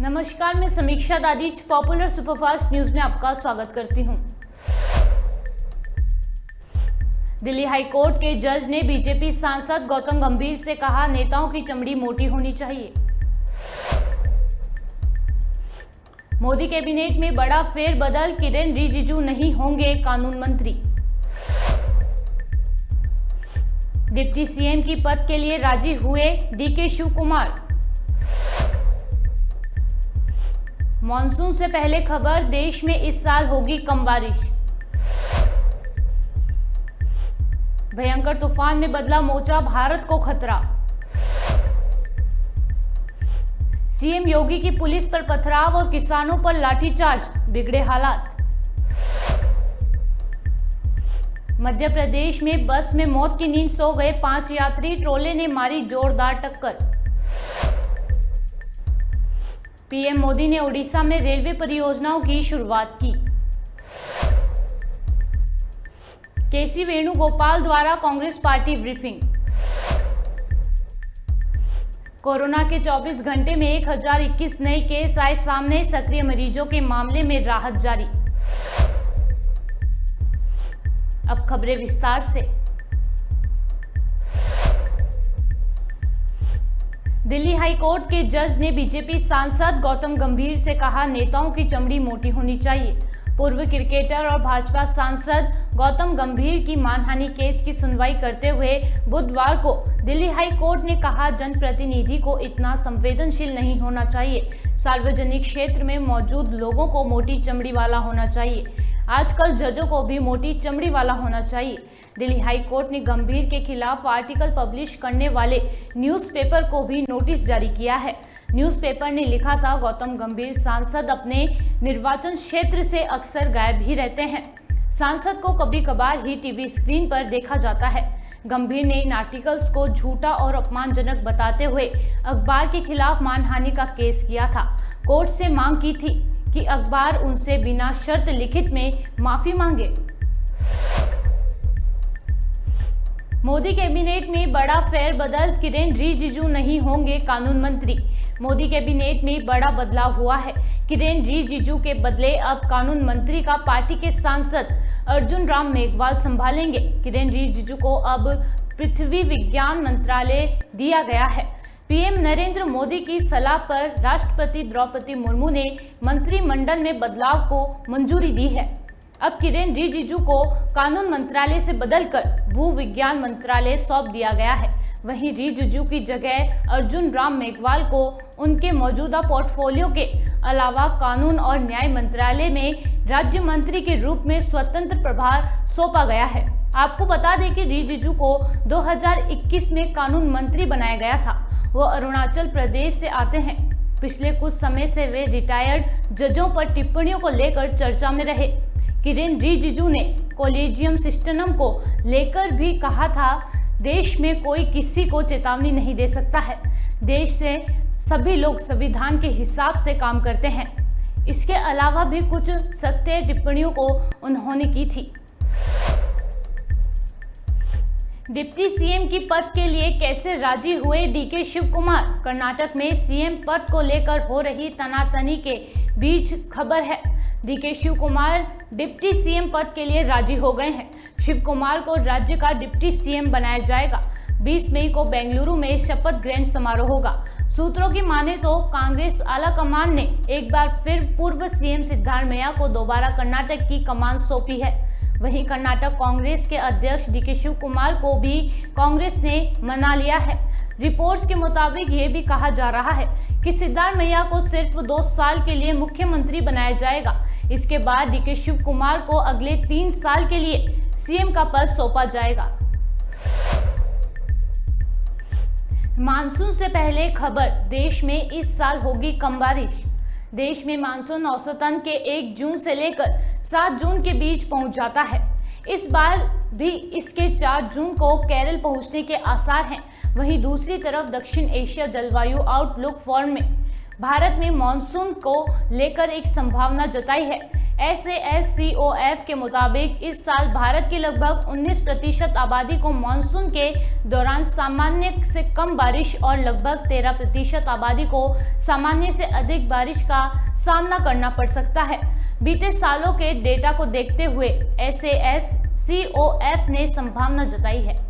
नमस्कार, मैं समीक्षा दादीज पॉपुलर सुपरफास्ट न्यूज में आपका स्वागत करती हूं। दिल्ली हाई कोर्ट के जज ने बीजेपी सांसद गौतम गंभीर से कहा, नेताओं की चमड़ी मोटी होनी चाहिए। मोदी कैबिनेट में बड़ा फेरबदल, किरेन रिजिजू नहीं होंगे कानून मंत्री। डिप्टी सीएम की पद के लिए राजी हुए डीके शिव कुमार। मॉनसून से पहले खबर, देश में इस साल होगी कम बारिश। भयंकर तूफान में बदला मोर्चा, भारत को खतरा। सीएम योगी की पुलिस पर पथराव और किसानों पर लाठीचार्ज, बिगड़े हालात। मध्य प्रदेश में बस में मौत की नींद सो गए 5 यात्री, ट्रोले ने मारी जोरदार टक्कर। पीएम मोदी ने ओडिशा में रेलवे परियोजनाओं की शुरुआत की। केसी वेणुगोपाल द्वारा कांग्रेस पार्टी ब्रीफिंग। कोरोना के 24 घंटे में 1021 नए केस आए सामने, सक्रिय मरीजों के मामले में राहत जारी। अब खबरें विस्तार से। दिल्ली हाई कोर्ट के जज ने बीजेपी सांसद गौतम गंभीर से कहा, नेताओं की चमड़ी मोटी होनी चाहिए। पूर्व क्रिकेटर और भाजपा सांसद गौतम गंभीर की मानहानि केस की सुनवाई करते हुए बुधवार को दिल्ली हाई कोर्ट ने कहा, जनप्रतिनिधि को इतना संवेदनशील नहीं होना चाहिए। सार्वजनिक क्षेत्र में मौजूद लोगों को मोटी चमड़ी वाला होना चाहिए। आजकल जजों को भी मोटी चमड़ी वाला होना चाहिए। दिल्ली हाई कोर्ट ने गंभीर के खिलाफ आर्टिकल पब्लिश करने वाले न्यूज़पेपर को भी नोटिस जारी किया है। न्यूज़पेपर ने लिखा था, गौतम गंभीर सांसद अपने निर्वाचन क्षेत्र से अक्सर गायब ही रहते हैं। सांसद को कभी कभार ही टीवी स्क्रीन पर देखा जाता है। गंभीर ने इन आर्टिकल्स को झूठा और अपमानजनक बताते हुए अखबार के खिलाफ मानहानि का केस किया था। कोर्ट से मांग की थी कि अखबार उनसे बिना शर्त लिखित में माफी मांगे। मोदी कैबिनेट में बड़ा फेरबदल, किरेन रिजिजू नहीं होंगे कानून मंत्री। मोदी कैबिनेट में बड़ा बदलाव हुआ है। किरेन रिजिजू के बदले अब कानून मंत्री का पार्टी के सांसद अर्जुन राम मेघवाल संभालेंगे। किरेन रिजिजू को अब पृथ्वी विज्ञान मंत्रालय दिया गया है। पीएम नरेंद्र मोदी की सलाह पर राष्ट्रपति द्रौपदी मुर्मू ने मंत्रिमंडल में बदलाव को मंजूरी दी है। अब किरेन रिजिजू को कानून मंत्रालय से बदलकर भू विज्ञान मंत्रालय सौंप दिया गया है। वहीं रिजिजू की जगह अर्जुन राम मेघवाल को उनके मौजूदा पोर्टफोलियो के अलावा कानून और न्याय मंत्रालय में राज्य मंत्री के रूप में स्वतंत्र प्रभार सौंपा गया है। आपको बता दें कि रिजिजू को 2021 में कानून मंत्री बनाया गया था। वो अरुणाचल प्रदेश से आते हैं। पिछले कुछ समय से वे रिटायर्ड जजों पर टिप्पणियों को लेकर चर्चा में रहे। किरेन रिजिजू ने कॉलेजियम सिस्टम को लेकर भी कहा था, देश में कोई किसी को चेतावनी नहीं दे सकता है। देश से सभी लोग संविधान के हिसाब से काम करते हैं। इसके अलावा भी कुछ सख्त टिप्पणियों को उन्होंने की थी। डिप्टी सीएम की पद के लिए कैसे राजी हुए डीके शिव कुमार। कर्नाटक में सीएम पद को लेकर हो रही तनातनी के बीच खबर है, DK Shiv Kumar deputy CM पद के लिए राजी हो गए हैं। शिव कुमार को राज्य का डिप्टी सीएम बनाया जाएगा। 20 मई को बेंगलुरु में शपथ ग्रहण समारोह होगा। सूत्रों की माने तो कांग्रेस आलाकमान ने एक बार फिर पूर्व सीएम सिद्धारमैया को दोबारा कर्नाटक की कमान सौंपी है। वहीं कर्नाटक कांग्रेस के अध्यक्ष डीके शिव कुमार को भी कांग्रेस ने मना लिया है। रिपोर्ट्स के मुताबिक ये भी कहा जा रहा है कि सिद्धारमैया को सिर्फ 2 साल के लिए मुख्यमंत्री बनाया जाएगा। इसके बाद डीके शिव कुमार को अगले 3 साल के लिए सीएम का पद सौंपा जाएगा। मानसून से पहले खबर, देश में इस साल होगी कम बारिश। देश में मानसून औसतन के 1 जून से लेकर 7 जून के बीच पहुंच जाता है। इस बार भी इसके 4 जून को केरल पहुंचने के आसार हैं। वहीं दूसरी तरफ दक्षिण एशिया जलवायु आउटलुक फॉर्म में भारत में मॉनसून को लेकर एक संभावना जताई है। SASCOF के मुताबिक इस साल भारत की लगभग 19% आबादी को मानसून के दौरान सामान्य से कम बारिश और लगभग 13% आबादी को सामान्य से अधिक बारिश का सामना करना पड़ सकता है। बीते सालों के डेटा को देखते हुए SASCOF ने संभावना जताई है।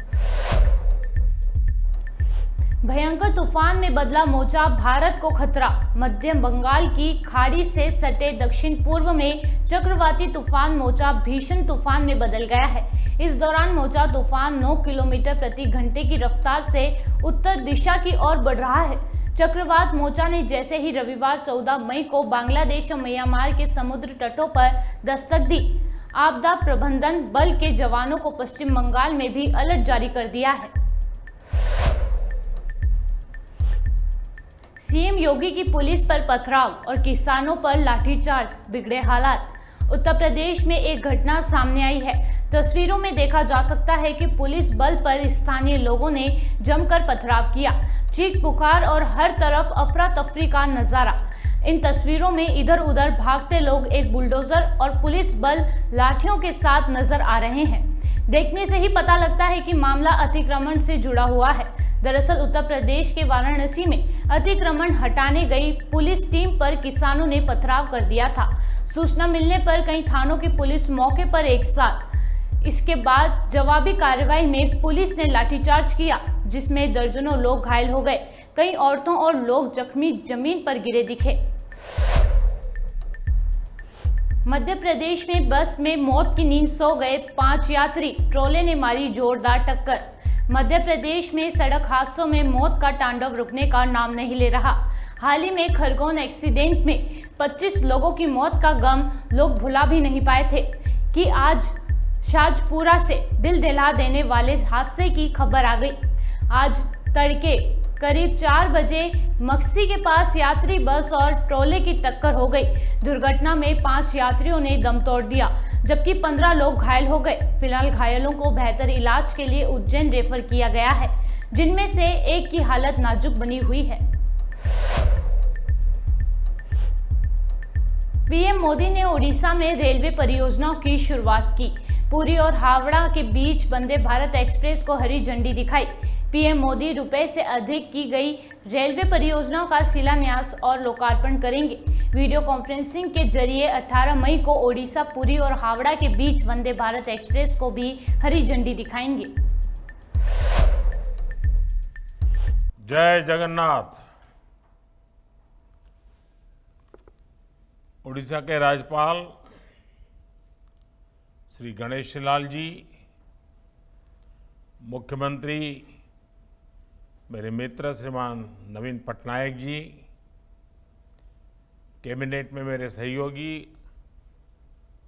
भयंकर तूफान में बदला मोर्चा, भारत को खतरा। मध्य बंगाल की खाड़ी से सटे दक्षिण पूर्व में चक्रवाती तूफान मोर्चा भीषण तूफान में बदल गया है। इस दौरान मोर्चा तूफान 9 किलोमीटर प्रति घंटे की रफ्तार से उत्तर दिशा की ओर बढ़ रहा है। चक्रवात मोर्चा ने जैसे ही रविवार 14 मई को बांग्लादेश और म्यांमार के समुद्र तटों पर दस्तक दी, आपदा प्रबंधन बल के जवानों को पश्चिम बंगाल में भी अलर्ट जारी कर दिया है। सीएम योगी की पुलिस पर पथराव और किसानों पर लाठीचार्ज, बिगड़े हालात। उत्तर प्रदेश में एक घटना सामने आई है। तस्वीरों में देखा जा सकता है कि पुलिस बल पर स्थानीय लोगों ने जमकर पथराव किया। चीख पुकार और हर तरफ अफरा तफरी का नजारा। इन तस्वीरों में इधर उधर भागते लोग एक बुलडोजर और पुलिस बल लाठियों के साथ नजर आ रहे हैं। देखने से ही पता लगता है कि मामला अतिक्रमण से जुड़ा हुआ है। दरअसल उत्तर प्रदेश के वाराणसी में अतिक्रमण हटाने गई पुलिस टीम पर किसानों ने पथराव कर दिया था। सूचना मिलने पर कई थानों की पुलिस मौके पर एक साथ। इसके बाद जवाबी कार्रवाई में पुलिस ने लाठीचार्ज किया, जिसमें दर्जनों लोग घायल हो गए। कई औरतों और लोग जख्मी जमीन पर गिरे दिखे। मध्य प्रदेश में बस में मौत की नींद सो गए 5 यात्री, ट्रोले ने मारी जोरदार टक्कर। मध्य प्रदेश में सड़क हादसों में मौत का तांडव रुकने का नाम नहीं ले रहा। हाल ही में खरगोन एक्सीडेंट में 25 लोगों की मौत का गम लोग भुला भी नहीं पाए थे कि आज शाहजपुरा से दिल दहला देने वाले हादसे की खबर आ गई। आज तड़के करीब 4 बजे मक्सी के पास यात्री बस और ट्रोले की टक्कर हो गई। दुर्घटना में 5 यात्रियों ने दम तोड़ दिया, जबकि 15 लोग घायल हो गए। फिलहाल घायलों को बेहतर इलाज के लिए उज्जैन रेफर किया गया है, जिनमें से एक की हालत नाजुक बनी हुई है। पीएम मोदी ने ओडिशा में रेलवे परियोजनाओं की शुरुआत की। पुरी और हावड़ा के बीच वंदे भारत एक्सप्रेस को हरी झंडी दिखाई। पीएम मोदी रुपए से अधिक की गई रेलवे परियोजनाओं का शिलान्यास और लोकार्पण करेंगे। वीडियो कॉन्फ्रेंसिंग के जरिए 18 मई को ओडिशा, पुरी और हावड़ा के बीच वंदे भारत एक्सप्रेस को भी हरी झंडी दिखाएंगे। जय जगन्नाथ। ओडिशा के राज्यपाल श्री गणेश लाल जी, मुख्यमंत्री मेरे मित्र श्रीमान नवीन पटनायक जी, कैबिनेट में मेरे सहयोगी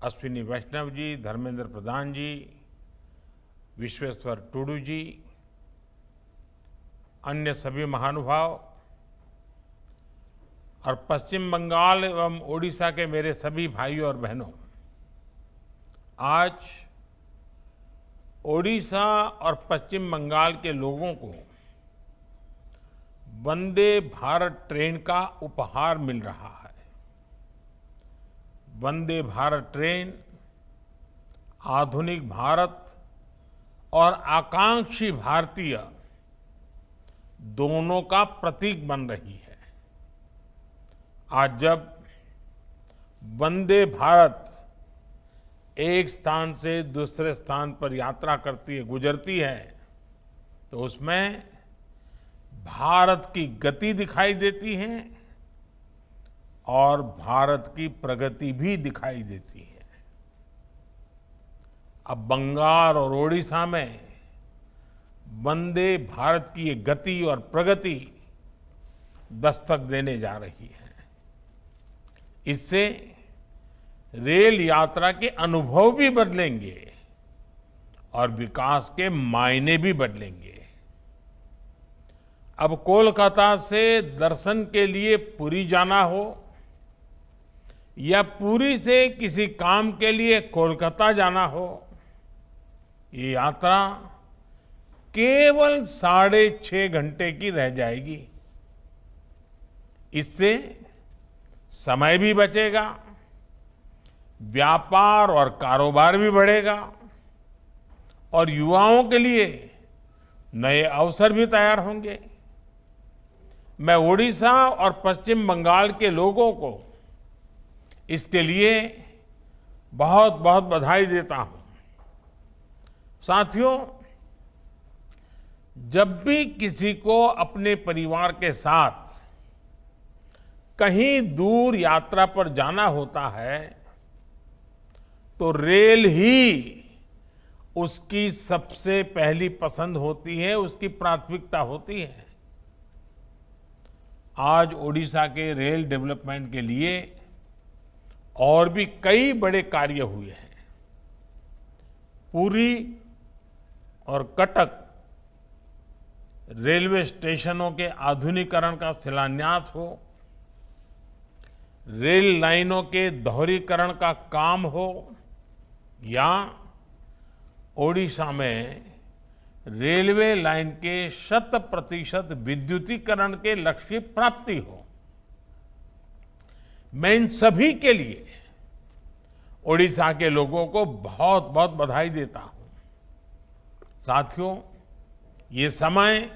अश्विनी वैष्णव जी, धर्मेंद्र प्रधान जी, विश्वेश्वर टुडू जी, अन्य सभी महानुभाव और पश्चिम बंगाल एवं ओडिशा के मेरे सभी भाइयों और बहनों, आज ओडिशा और पश्चिम बंगाल के लोगों को वंदे भारत ट्रेन का उपहार मिल रहा है। वंदे भारत ट्रेन आधुनिक भारत और आकांक्षी भारतीय दोनों का प्रतीक बन रही है। आज जब वंदे भारत एक स्थान से दूसरे स्थान पर यात्रा करती है, गुजरती है, तो उसमें भारत की गति दिखाई देती है और भारत की प्रगति भी दिखाई देती है। अब बंगाल और ओडिशा में वंदे भारत की ये गति और प्रगति दस्तक देने जा रही है। इससे रेल यात्रा के अनुभव भी बदलेंगे और विकास के मायने भी बदलेंगे। अब कोलकाता से दर्शन के लिए पुरी जाना हो या पुरी से किसी काम के लिए कोलकाता जाना हो, ये यात्रा केवल 6.5 घंटे की रह जाएगी। इससे समय भी बचेगा, व्यापार और कारोबार भी बढ़ेगा और युवाओं के लिए नए अवसर भी तैयार होंगे। मैं ओडिशा और पश्चिम बंगाल के लोगों को इसके लिए बहुत बहुत बधाई देता हूं। साथियों, जब भी किसी को अपने परिवार के साथ कहीं दूर यात्रा पर जाना होता है तो रेल ही उसकी सबसे पहली पसंद होती है, उसकी प्राथमिकता होती है। आज ओडिशा के रेल डेवलपमेंट के लिए और भी कई बड़े कार्य हुए हैं। पुरी और कटक रेलवे स्टेशनों के आधुनिकीकरण का शिलान्यास हो, रेल लाइनों के दोहरीकरण का काम हो, या ओडिशा में रेलवे लाइन के 100% विद्युतीकरण के लक्ष्य की प्राप्ति हो, मैं इन सभी के लिए ओडिशा के लोगों को बहुत बहुत बधाई देता हूं। साथियों, ये समय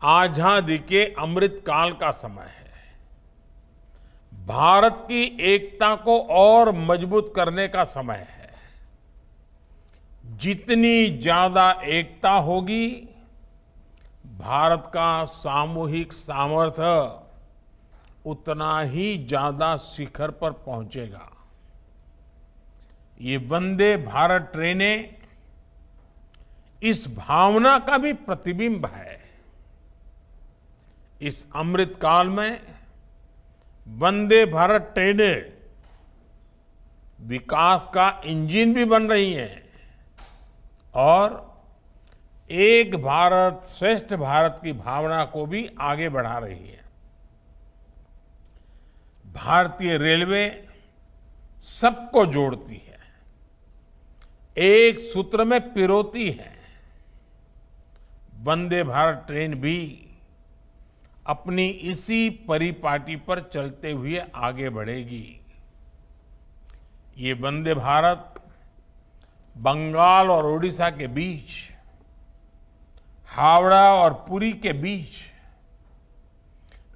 आजादी के अमृत काल का समय है। भारत की एकता को और मजबूत करने का समय है। जितनी ज्यादा एकता होगी, भारत का सामूहिक सामर्थ्य उतना ही ज्यादा शिखर पर पहुंचेगा। ये वंदे भारत ट्रेनें इस भावना का भी प्रतिबिंब है। इस अमृत काल में वंदे भारत ट्रेनें विकास का इंजन भी बन रही हैं और एक भारत श्रेष्ठ भारत की भावना को भी आगे बढ़ा रही है। भारतीय रेलवे सबको जोड़ती है, एक सूत्र में पिरोती है। वंदे भारत ट्रेन भी अपनी इसी परिपाटी पर चलते हुए आगे बढ़ेगी। ये वंदे भारत बंगाल और ओडिशा के बीच, हावड़ा और पुरी के बीच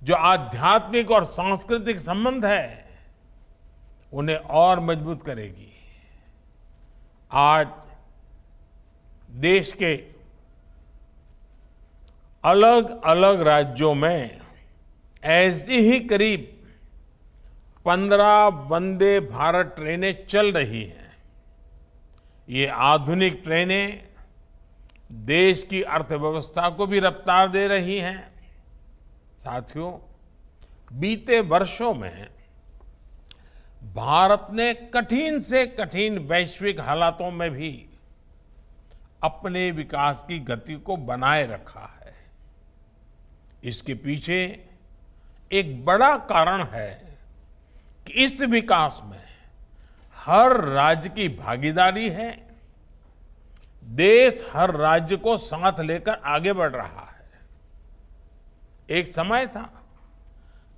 जो आध्यात्मिक और सांस्कृतिक संबंध है, उन्हें और मजबूत करेगी। आज देश के अलग अलग राज्यों में ऐसी ही करीब 15 वंदे भारत ट्रेनें चल रही हैं। ये आधुनिक ट्रेनें देश की अर्थव्यवस्था को भी रफ्तार दे रही हैं। साथियों, बीते वर्षों में भारत ने कठिन से कठिन वैश्विक हालातों में भी अपने विकास की गति को बनाए रखा है। इसके पीछे एक बड़ा कारण है कि इस विकास में हर राज्य की भागीदारी है। देश हर राज्य को साथ लेकर आगे बढ़ रहा है। एक समय था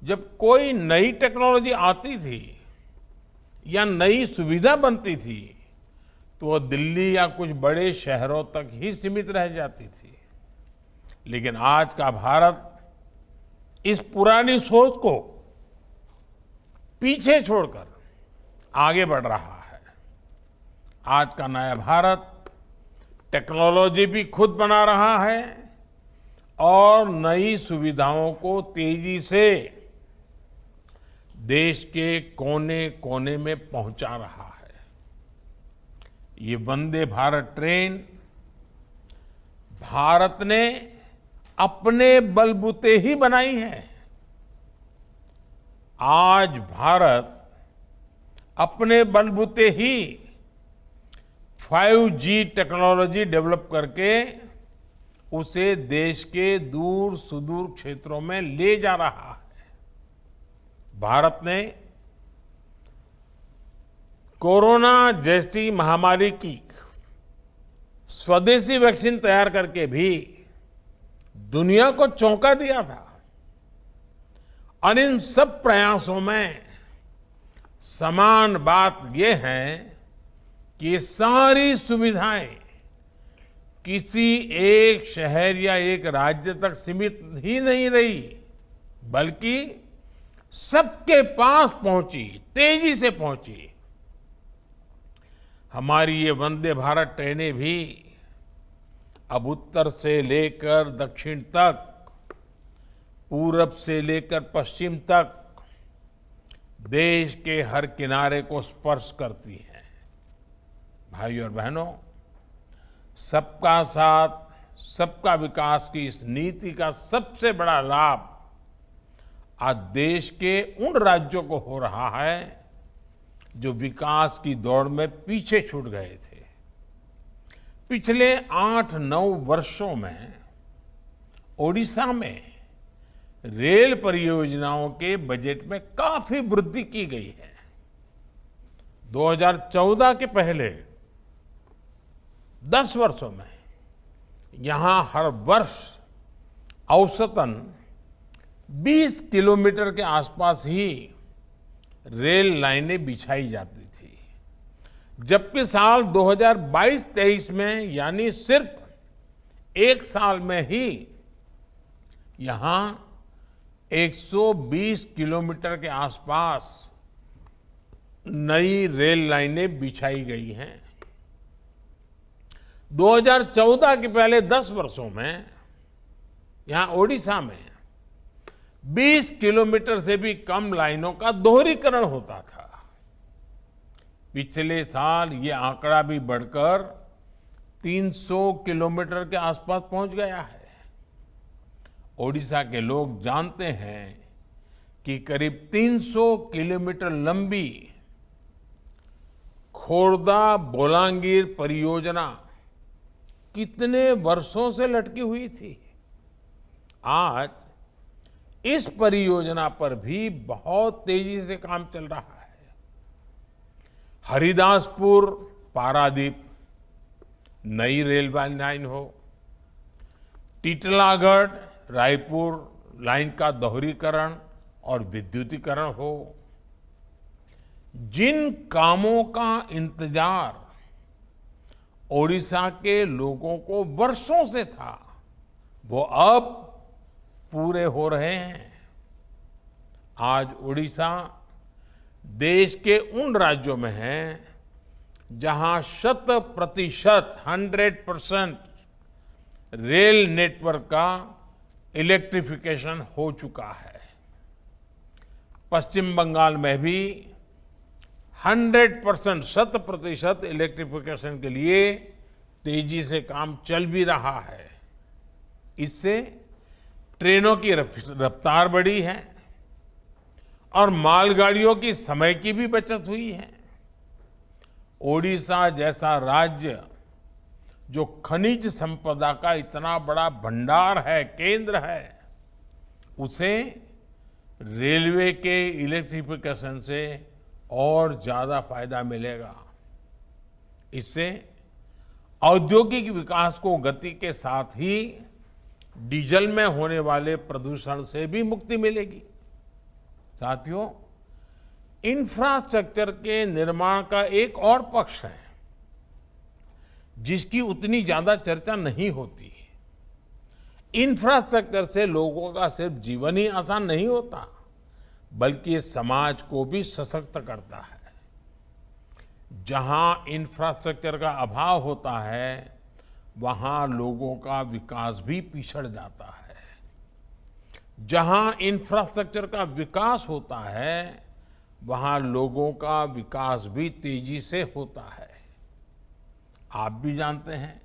जब कोई नई टेक्नोलॉजी आती थी या नई सुविधा बनती थी तो वो दिल्ली या कुछ बड़े शहरों तक ही सीमित रह जाती थी। लेकिन आज का भारत इस पुरानी सोच को पीछे छोड़कर आगे बढ़ रहा है। आज का नया भारत टेक्नोलॉजी भी खुद बना रहा है और नई सुविधाओं को तेजी से देश के कोने कोने में पहुंचा रहा है। ये वंदे भारत ट्रेन भारत ने अपने बलबूते ही बनाई है। आज भारत अपने बलबूते ही 5G टेक्नोलॉजी डेवलप करके उसे देश के दूर सुदूर क्षेत्रों में ले जा रहा है। भारत ने कोरोना जैसी महामारी की स्वदेशी वैक्सीन तैयार करके भी दुनिया को चौंका दिया था। और इन सब प्रयासों में समान बात यह है कि ये सारी सुविधाएं किसी एक शहर या एक राज्य तक सीमित ही नहीं रही, बल्कि सबके पास पहुंची, तेजी से पहुंची। हमारी ये वंदे भारत ट्रेनें भी अब उत्तर से लेकर दक्षिण तक, पूरब से लेकर पश्चिम तक देश के हर किनारे को स्पर्श करती हैं। भाइयों और बहनों, सबका साथ सबका विकास की इस नीति का सबसे बड़ा लाभ आज देश के उन राज्यों को हो रहा है जो विकास की दौड़ में पीछे छूट गए थे। पिछले 8-9 वर्षों में ओडिशा में रेल परियोजनाओं के बजट में काफी वृद्धि की गई है। 2014 के पहले 10 वर्षों में यहां हर वर्ष औसतन 20 किलोमीटर के आसपास ही रेल लाइनें बिछाई जाती थी, जबकि साल 2022-23 में यानी सिर्फ एक साल में ही यहां 120 किलोमीटर के आसपास नई रेल लाइनें बिछाई गई हैं। 2014 के पहले 10 वर्षों में यहां ओडिशा में 20 किलोमीटर से भी कम लाइनों का दोहरीकरण होता था। पिछले साल ये आंकड़ा भी बढ़कर 300 किलोमीटर के आसपास पहुंच गया है। ओडिशा के लोग जानते हैं कि करीब 300 किलोमीटर लंबी खोर्दा बोलांगीर परियोजना कितने वर्षों से लटकी हुई थी। आज इस परियोजना पर भी बहुत तेजी से काम चल रहा है। हरिदासपुर पारादीप नई रेल लाइन हो, टीटलागढ़ रायपुर लाइन का दोहरीकरण और विद्युतीकरण हो, जिन कामों का इंतजार ओडिशा के लोगों को वर्षों से था, वो अब पूरे हो रहे हैं। आज ओडिशा देश के उन राज्यों में है जहां 100% रेल नेटवर्क का इलेक्ट्रिफिकेशन हो चुका है। पश्चिम बंगाल में भी 100% इलेक्ट्रिफिकेशन के लिए तेजी से काम चल भी रहा है। इससे ट्रेनों की रफ्तार बढ़ी है और मालगाड़ियों की समय की भी बचत हुई है। ओडिशा जैसा राज्य जो खनिज संपदा का इतना बड़ा भंडार है, केंद्र है, उसे रेलवे के इलेक्ट्रिफिकेशन से और ज्यादा फायदा मिलेगा। इससे औद्योगिक विकास को गति के साथ ही डीजल में होने वाले प्रदूषण से भी मुक्ति मिलेगी। साथियों, इंफ्रास्ट्रक्चर के निर्माण का एक और पक्ष है जिसकी उतनी ज्यादा चर्चा नहीं होती। इंफ्रास्ट्रक्चर से लोगों का सिर्फ जीवन ही आसान नहीं होता, बल्कि ये समाज को भी सशक्त करता है। जहां इंफ्रास्ट्रक्चर का अभाव होता है, वहां लोगों का विकास भी पिछड़ जाता है। जहां इंफ्रास्ट्रक्चर का विकास होता है, वहां लोगों का विकास भी तेजी से होता है। आप भी जानते हैं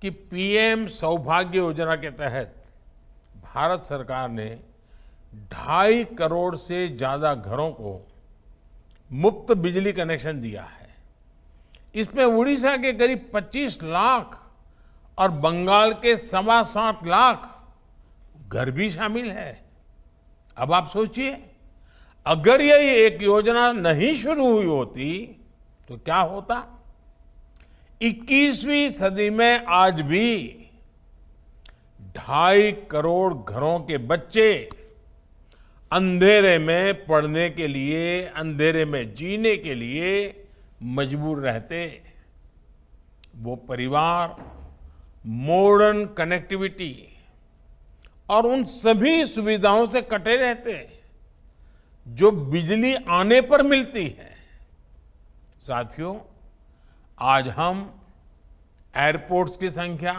कि पीएम सौभाग्य योजना के तहत भारत सरकार ने 2.5 करोड़ से ज्यादा घरों को मुफ्त बिजली कनेक्शन दिया है। इसमें उड़ीसा के करीब 25 लाख और बंगाल के 7.25 लाख घर भी शामिल है। अब आप सोचिए, अगर ये एक योजना नहीं शुरू हुई होती तो क्या होता। 21वीं सदी में आज भी 2.5 करोड़ घरों के बच्चे अंधेरे में पढ़ने के लिए, अंधेरे में जीने के लिए मजबूर रहते। वो परिवार मॉडर्न कनेक्टिविटी और उन सभी सुविधाओं से कटे रहते जो बिजली आने पर मिलती है। साथियों, आज हम एयरपोर्ट्स की संख्या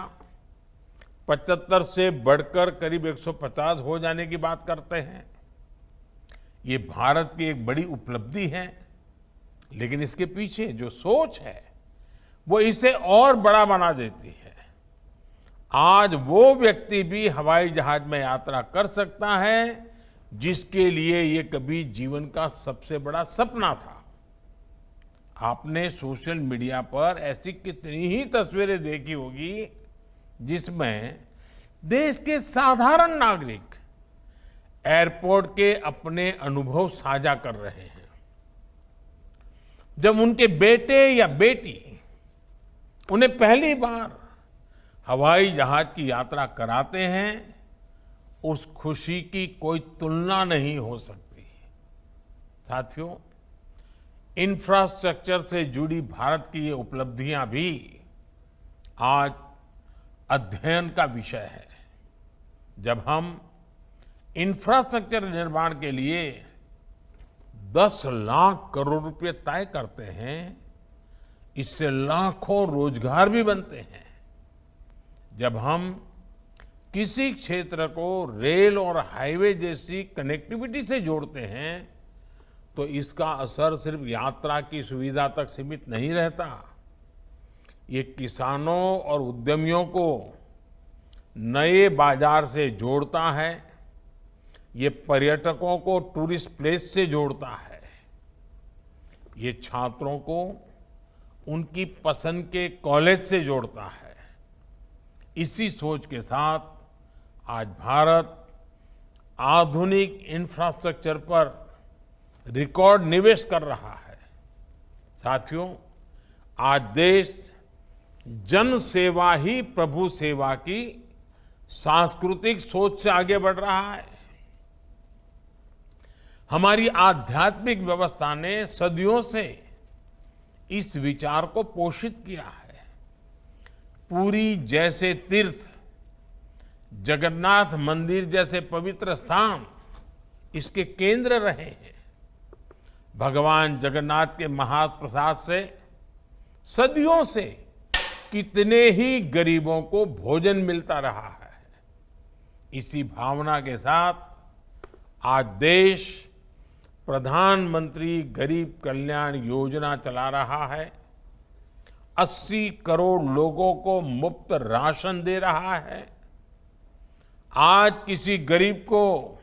75 से बढ़कर करीब 150 हो जाने की बात करते हैं। ये भारत की एक बड़ी उपलब्धि है, लेकिन इसके पीछे जो सोच है वो इसे और बड़ा बना देती है। आज वो व्यक्ति भी हवाई जहाज में यात्रा कर सकता है जिसके लिए ये कभी जीवन का सबसे बड़ा सपना था। आपने सोशल मीडिया पर ऐसी कितनी ही तस्वीरें देखी होगी जिसमें देश के साधारण नागरिक एयरपोर्ट के अपने अनुभव साझा कर रहे हैं। जब उनके बेटे या बेटी उन्हें पहली बार हवाई जहाज की यात्रा कराते हैं, उस खुशी की कोई तुलना नहीं हो सकती। साथियों, इंफ्रास्ट्रक्चर से जुड़ी भारत की ये उपलब्धियां भी आज अध्ययन का विषय है। जब हम इंफ्रास्ट्रक्चर निर्माण के लिए 10 लाख करोड़ रुपए तय करते हैं, इससे लाखों रोजगार भी बनते हैं। जब हम किसी क्षेत्र को रेल और हाईवे जैसी कनेक्टिविटी से जोड़ते हैं तो इसका असर सिर्फ यात्रा की सुविधा तक सीमित नहीं रहता। ये किसानों और उद्यमियों को नए बाजार से जोड़ता है, ये पर्यटकों को टूरिस्ट प्लेस से जोड़ता है, ये छात्रों को उनकी पसंद के कॉलेज से जोड़ता है। इसी सोच के साथ आज भारत आधुनिक इंफ्रास्ट्रक्चर पर रिकॉर्ड निवेश कर रहा है। साथियों, आज देश जन सेवा ही प्रभु सेवा की सांस्कृतिक सोच से आगे बढ़ रहा है। हमारी आध्यात्मिक व्यवस्था ने सदियों से इस विचार को पोषित किया है। पुरी जैसे तीर्थ, जगन्नाथ मंदिर जैसे पवित्र स्थान इसके केंद्र रहे हैं। भगवान जगन्नाथ के महाप्रसाद से सदियों से कितने ही गरीबों को भोजन मिलता रहा है। इसी भावना के साथ आज देश प्रधानमंत्री गरीब कल्याण योजना चला रहा है। 80 करोड़ लोगों को मुफ्त राशन दे रहा है। आज किसी गरीब को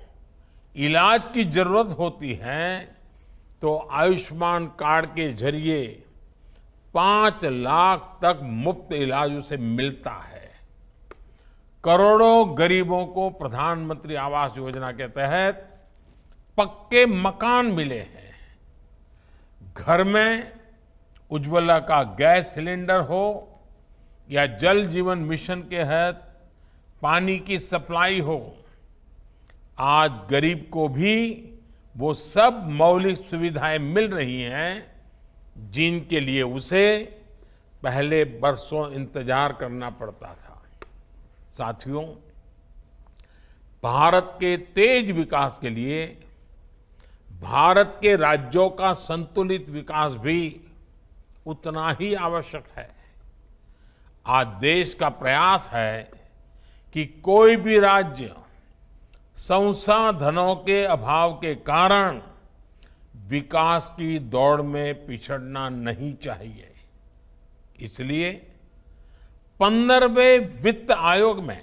इलाज की जरूरत होती है तो आयुष्मान कार्ड के जरिए 5 लाख तक मुफ्त इलाज उसे मिलता है। करोड़ों गरीबों को प्रधानमंत्री आवास योजना के तहत पक्के मकान मिले हैं। घर में उज्ज्वला का गैस सिलेंडर हो या जल जीवन मिशन के तहत पानी की सप्लाई हो, आज गरीब को भी वो सब मौलिक सुविधाएं मिल रही हैं जिनके लिए उसे पहले बरसों इंतजार करना पड़ता था। साथियों, भारत के तेज विकास के लिए भारत के राज्यों का संतुलित विकास भी उतना ही आवश्यक है। आज देश का प्रयास है कि कोई भी राज्य संसाधनों के अभाव के कारण विकास की दौड़ में पिछड़ना नहीं चाहिए। इसलिए 15वें वित्त आयोग में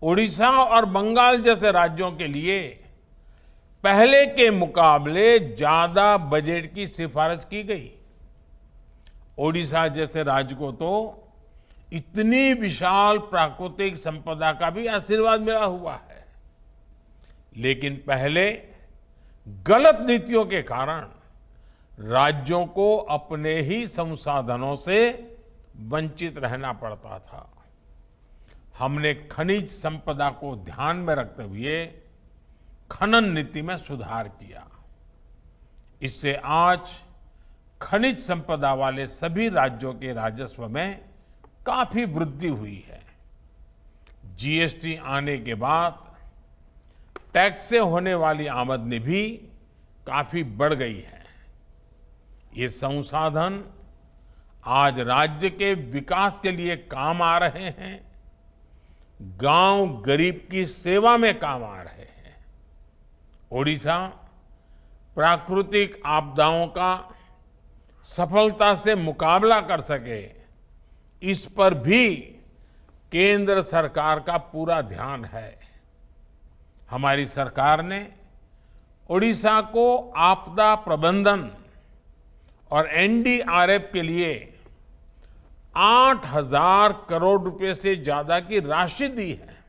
ओडिशा और बंगाल जैसे राज्यों के लिए पहले के मुकाबले ज्यादा बजट की सिफारिश की गई। ओडिशा जैसे राज्य को तो इतनी विशाल प्राकृतिक संपदा का भी आशीर्वाद मिला हुआ है, लेकिन पहले गलत नीतियों के कारण राज्यों को अपने ही संसाधनों से वंचित रहना पड़ता था। हमने खनिज संपदा को ध्यान में रखते हुए खनन नीति में सुधार किया। इससे आज खनिज संपदा वाले सभी राज्यों के राजस्व में काफी वृद्धि हुई है। जीएसटी आने के बाद टैक्स से होने वाली आमदनी भी काफी बढ़ गई है। ये संसाधन आज राज्य के विकास के लिए काम आ रहे हैं, गांव गरीब की सेवा में काम आ रहे हैं। ओडिशा प्राकृतिक आपदाओं का सफलता से मुकाबला कर सके, इस पर भी केंद्र सरकार का पूरा ध्यान है। हमारी सरकार ने ओडिशा को आपदा प्रबंधन और एनडीआरएफ के लिए 8,000 करोड़ रुपए से ज्यादा की राशि दी है।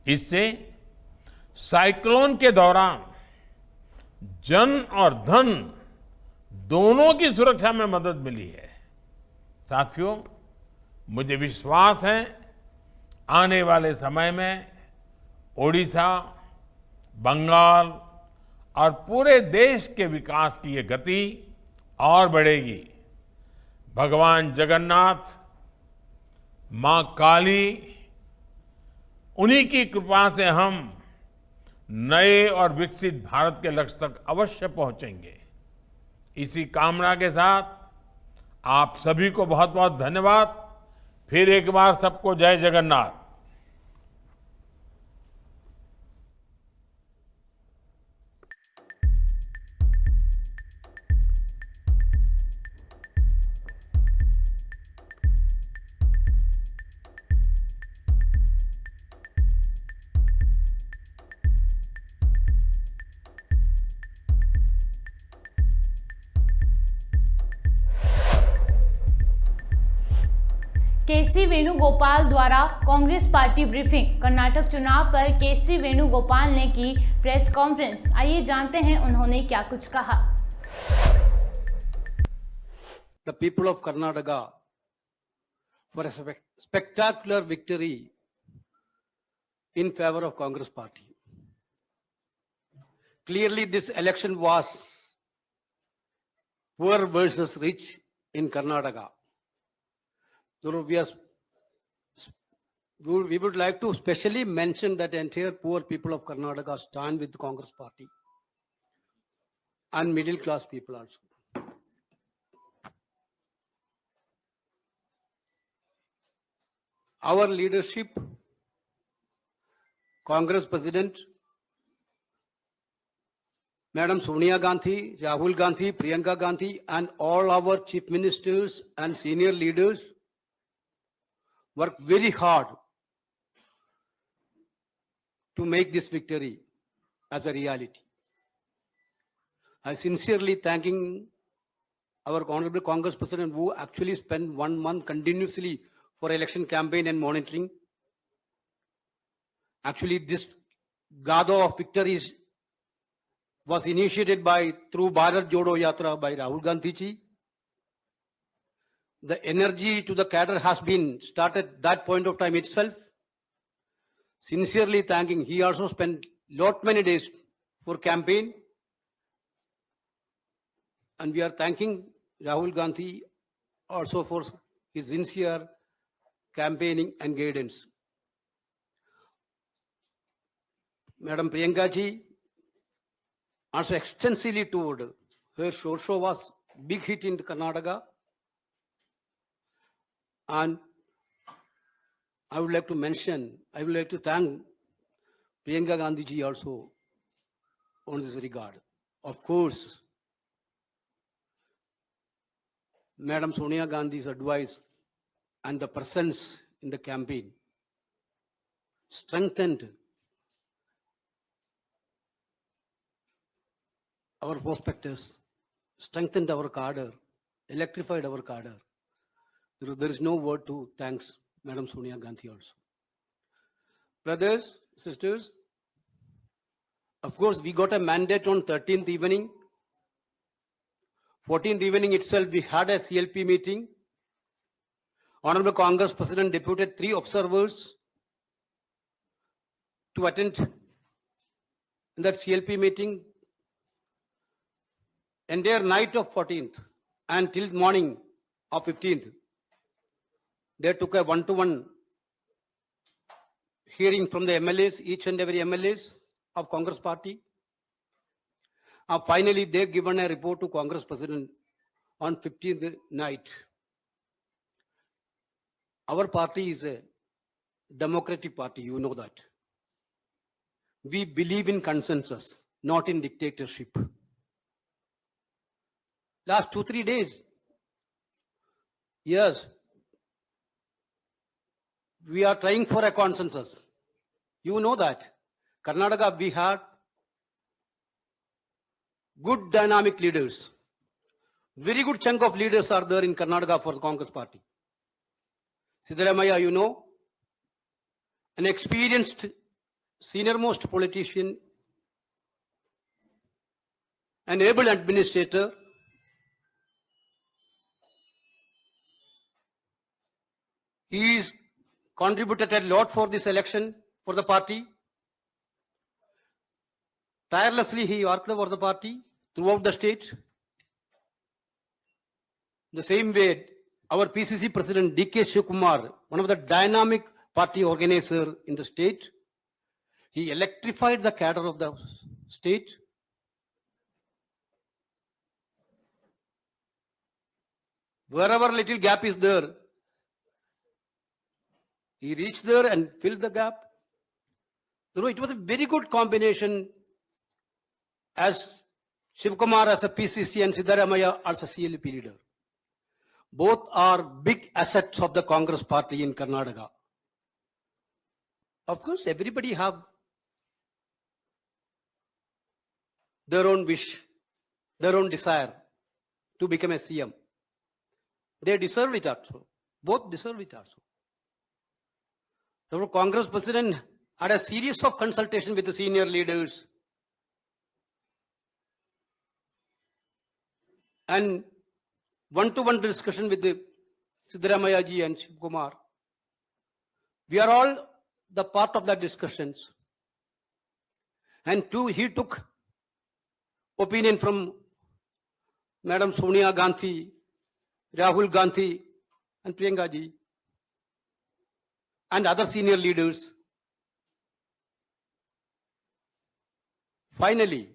इससे साइक्लोन के दौरान जन और धन दोनों की सुरक्षा में मदद मिली है। साथियों, मुझे विश्वास है आने वाले समय में ओडिशा, बंगाल और पूरे देश के विकास की ये गति और बढ़ेगी। भगवान जगन्नाथ, मां काली, उन्हीं की कृपा से हम नए और विकसित भारत के लक्ष्य तक अवश्य पहुंचेंगे। इसी कामना के साथ आप सभी को बहुत बहुत धन्यवाद। फिर एक बार सबको जय जगन्नाथ। केसी वेणुगोपाल द्वारा कांग्रेस पार्टी ब्रीफिंग। कर्नाटक चुनाव पर केसी वेणुगोपाल ने की प्रेस कॉन्फ्रेंस। आइए जानते हैं उन्होंने क्या कुछ कहा। The people of Karnataka for a spectacular victory in favor of Congress party. Clearly this election was poor versus rich in Karnataka. So we would like to specially mention that entire poor people of Karnataka stand with the Congress party and middle class people also. Our leadership, Congress President, Madam Sonia Gandhi, Rahul Gandhi, Priyanka Gandhi, and all our chief ministers and senior leaders worked very hard to make this victory as a reality. I sincerely thanking our Honorable Congress President who actually spent 1 month continuously for election campaign and monitoring. Actually, this Gado of victories was initiated through Bharat Jodo Yatra by Rahul Gandhi ji. The energy to the cadre has been started that point of time itself. Sincerely thanking, he also spent many days for campaign. And we are thanking Rahul Gandhi also for his sincere campaigning and guidance. Madam Priyanka ji also extensively toured. Her show was big hit in Karnataka. And I would like to thank Priyanka Gandhi ji also on this regard. Of course, Madam Sonia Gandhi's advice and the presence in the campaign strengthened our prospectus, strengthened our cadre, electrified our cadre. There is no word to thanks Madam Sonia Gandhi also. Brothers, sisters, of course, we got a mandate on 13th evening. 14th evening itself, we had a CLP meeting. Honorable Congress President deputed 3 observers to attend in that CLP meeting, entire night of 14th and till morning of 15th, they took a one-to-one hearing from the MLAs, each and every MLAs of Congress party. Finally, they given a report to Congress President on 15th night. Our party is a democratic party, you know that. We believe in consensus, not in dictatorship. Last 2-3 days, yes, we are trying for a consensus. You know that. Karnataka, we had good dynamic leaders. Very good chunk of leaders are there in Karnataka for the Congress party. Siddaramaiah, you know, an experienced senior most politician, an able administrator, he is contributed a lot for this election for the party. Tirelessly he worked for the party throughout the state. The same way, our PCC President D.K. Shivakumar, one of the dynamic party organizer in the state, he electrified the cadre of the state. Wherever little gap is there, he reached there and filled the gap. You know, it was a very good combination as Shivakumar as a PCC and Siddaramaiah as a CLP leader. Both are big assets of the Congress party in Karnataka. Of course, everybody have their own wish, their own desire to become a CM. They deserve it also. Both deserve it also. The Congress president had a series of consultation with the senior leaders and one-to-one discussion with the Siddaramaiah ji and Shivakumar. We are all the part of that discussions. And two, he took opinion from Madam Sonia Gandhi, Rahul Gandhi, and Priyanka ji, and other senior leaders. Finally,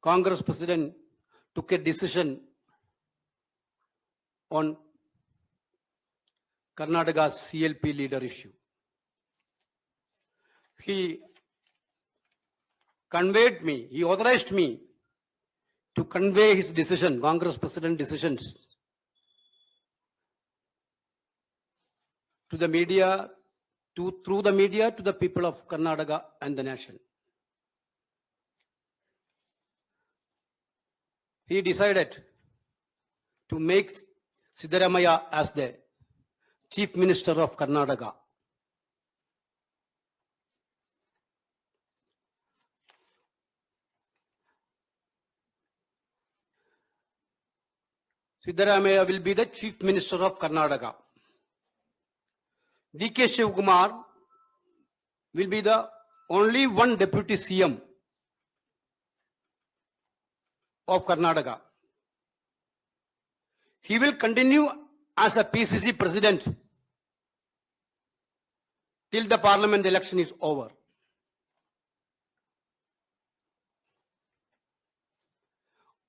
Congress president took a decision on Karnataka's CLP leader issue. He conveyed me, he authorized me to convey his decision, Congress president decisions, to the media, through the media to the people of Karnataka and the nation. He decided to make Siddaramaiah as the Chief Minister of Karnataka. Siddaramaiah will be the Chief Minister of Karnataka. D.K. Shivakumar will be the only one Deputy CM of Karnataka. He will continue as a PCC President till the Parliament election is over.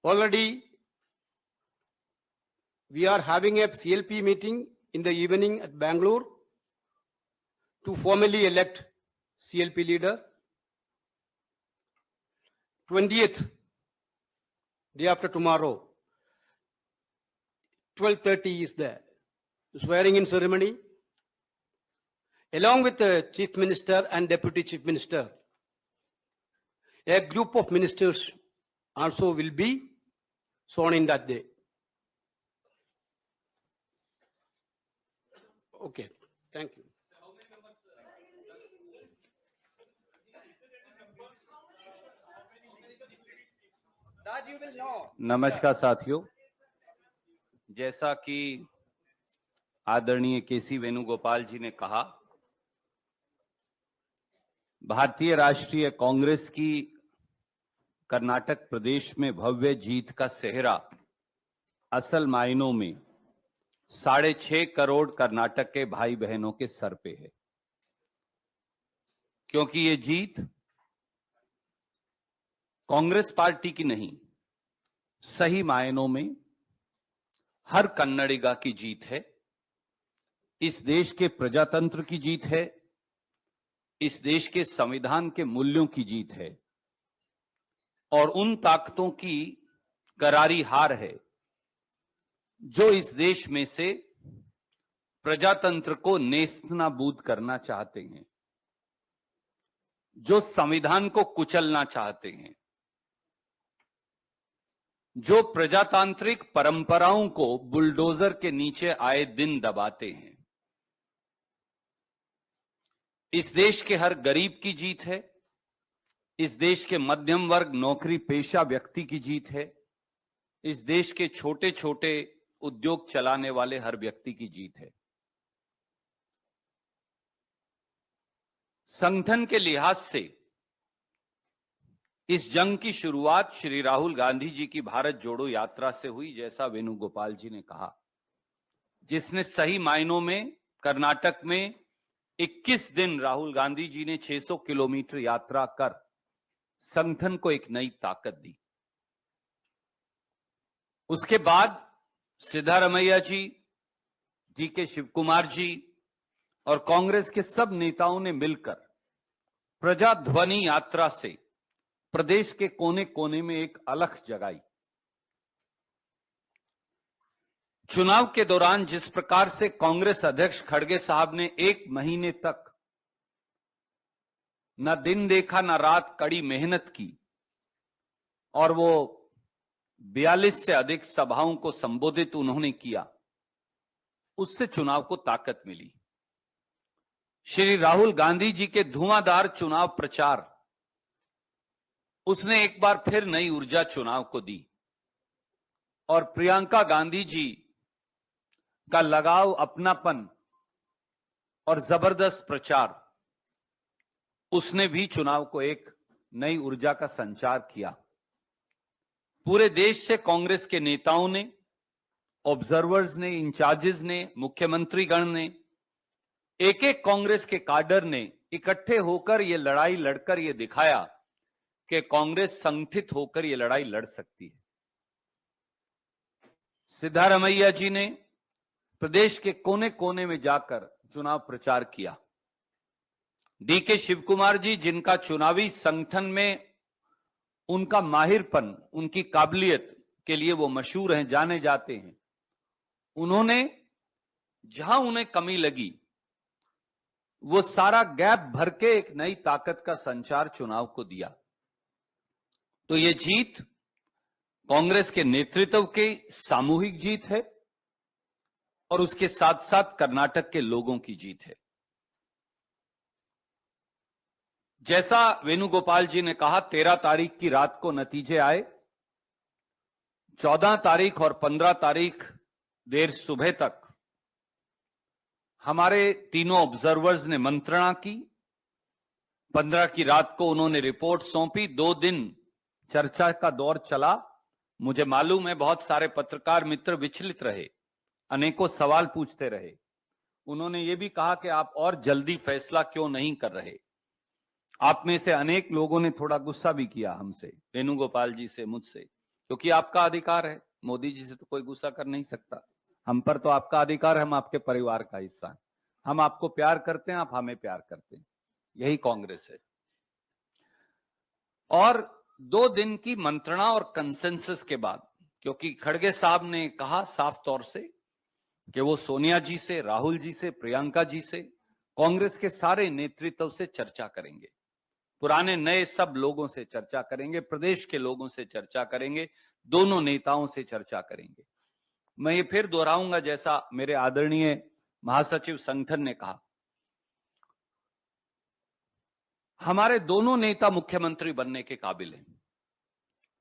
Already, we are having a CLP meeting in the evening at Bangalore to formally elect CLP leader. 20th, day after tomorrow, 12:30 is the swearing in ceremony. Along with the Chief Minister and Deputy Chief Minister, a group of ministers also will be sworn in that day. Okay, thank you. That you will know. नमस्कार साथियों, जैसा कि आदरणीय केसी वेणुगोपाल जी ने कहा, भारतीय राष्ट्रीय कांग्रेस की कर्नाटक प्रदेश में भव्य जीत का सेहरा असल मायनों में 6.5 करोड़ कर्नाटक के भाई बहनों के सर पे है, क्योंकि ये जीत कांग्रेस पार्टी की नहीं, सही मायनों में हर कन्नडिगा की जीत है। इस देश के प्रजातंत्र की जीत है, इस देश के संविधान के मूल्यों की जीत है और उन ताकतों की करारी हार है जो इस देश में से प्रजातंत्र को नेस्तनाबूद करना चाहते हैं, जो संविधान को कुचलना चाहते हैं, जो प्रजातांत्रिक परंपराओं को बुलडोजर के नीचे आए दिन दबाते हैं। इस देश के हर गरीब की जीत है, इस देश के मध्यम वर्ग नौकरी पेशा व्यक्ति की जीत है, इस देश के छोटे छोटे उद्योग चलाने वाले हर व्यक्ति की जीत है। संगठन के लिहाज से इस जंग की शुरुआत श्री राहुल गांधी जी की भारत जोड़ो यात्रा से हुई, जैसा वेणुगोपाल जी ने कहा, जिसने सही मायनों में कर्नाटक में 21 दिन राहुल गांधी जी ने 600 किलोमीटर यात्रा कर संगठन को एक नई ताकत दी। उसके बाद सिद्धारमैया जी, डीके शिवकुमार जी और कांग्रेस के सब नेताओं ने मिलकर प्रजाध्वनि यात्रा से प्रदेश के कोने कोने में एक अलख जगाई। चुनाव के दौरान जिस प्रकार से कांग्रेस अध्यक्ष खड़गे साहब ने 1 महीने तक न दिन देखा न रात कड़ी मेहनत की और वो 42 से अधिक सभाओं को संबोधित उन्होंने किया, उससे चुनाव को ताकत मिली। श्री राहुल गांधी जी के धुआंधार चुनाव प्रचार, उसने एक बार फिर नई ऊर्जा चुनाव को दी और प्रियंका गांधी जी का लगाव, अपनापन और जबरदस्त प्रचार, उसने भी चुनाव को एक नई ऊर्जा का संचार किया। पूरे देश से कांग्रेस के नेताओं ने, ऑब्जर्वर्स ने, इंचार्जेस ने, मुख्यमंत्री गण ने, एक एक कांग्रेस के काडर ने इकट्ठे होकर ये लड़ाई लड़कर ये दिखाया कि कांग्रेस संगठित होकर ये लड़ाई लड़ सकती है। सिद्धारमैया जी ने प्रदेश के कोने कोने में जाकर चुनाव प्रचार किया। डीके शिवकुमार जी, जिनका चुनावी संगठन में उनका माहिरपन, उनकी काबिलियत के लिए वो मशहूर हैं, जाने जाते हैं, उन्होंने जहां उन्हें कमी लगी वो सारा गैप भर के एक नई ताकत का संचार चुनाव को दिया। तो ये जीत कांग्रेस के नेतृत्व की सामूहिक जीत है और उसके साथ साथ कर्नाटक के लोगों की जीत है। जैसा वेणुगोपाल जी ने कहा, 13 तारीख की रात को नतीजे आए। 14 तारीख और 15 तारीख देर सुबह तक हमारे तीनों ऑब्जर्वर्स ने मंत्रणा की। 15 की रात को उन्होंने रिपोर्ट सौंपी। 2 दिन चर्चा का दौर चला। मुझे मालूम है बहुत सारे पत्रकार मित्र विचलित रहे, अनेकों सवाल पूछते रहे। उन्होंने ये भी कहा कि आप और जल्दी फैसला क्यों नहीं कर रहे। आप में से अनेक लोगों ने थोड़ा गुस्सा भी किया हमसे, वेणुगोपाल जी से, मुझसे, क्योंकि आपका अधिकार है। मोदी जी से तो कोई गुस्सा कर नहीं सकता, हम पर तो आपका अधिकार है, हम आपके परिवार का हिस्सा हैं, हम आपको प्यार करते हैं, आप हमें प्यार करते हैं, यही कांग्रेस है। और 2 दिन की मंत्रणा और कंसेंसस के बाद, क्योंकि खड़गे साहब ने कहा साफ तौर से कि वो सोनिया जी से, राहुल जी से, प्रियंका जी से, कांग्रेस के सारे नेतृत्व से चर्चा करेंगे, पुराने नए सब लोगों से चर्चा करेंगे, प्रदेश के लोगों से चर्चा करेंगे, दोनों नेताओं से चर्चा करेंगे। मैं ये फिर दोहराऊंगा जैसा मेरे आदरणीय महासचिव संगठन ने कहा, हमारे दोनों नेता मुख्यमंत्री बनने के काबिल हैं,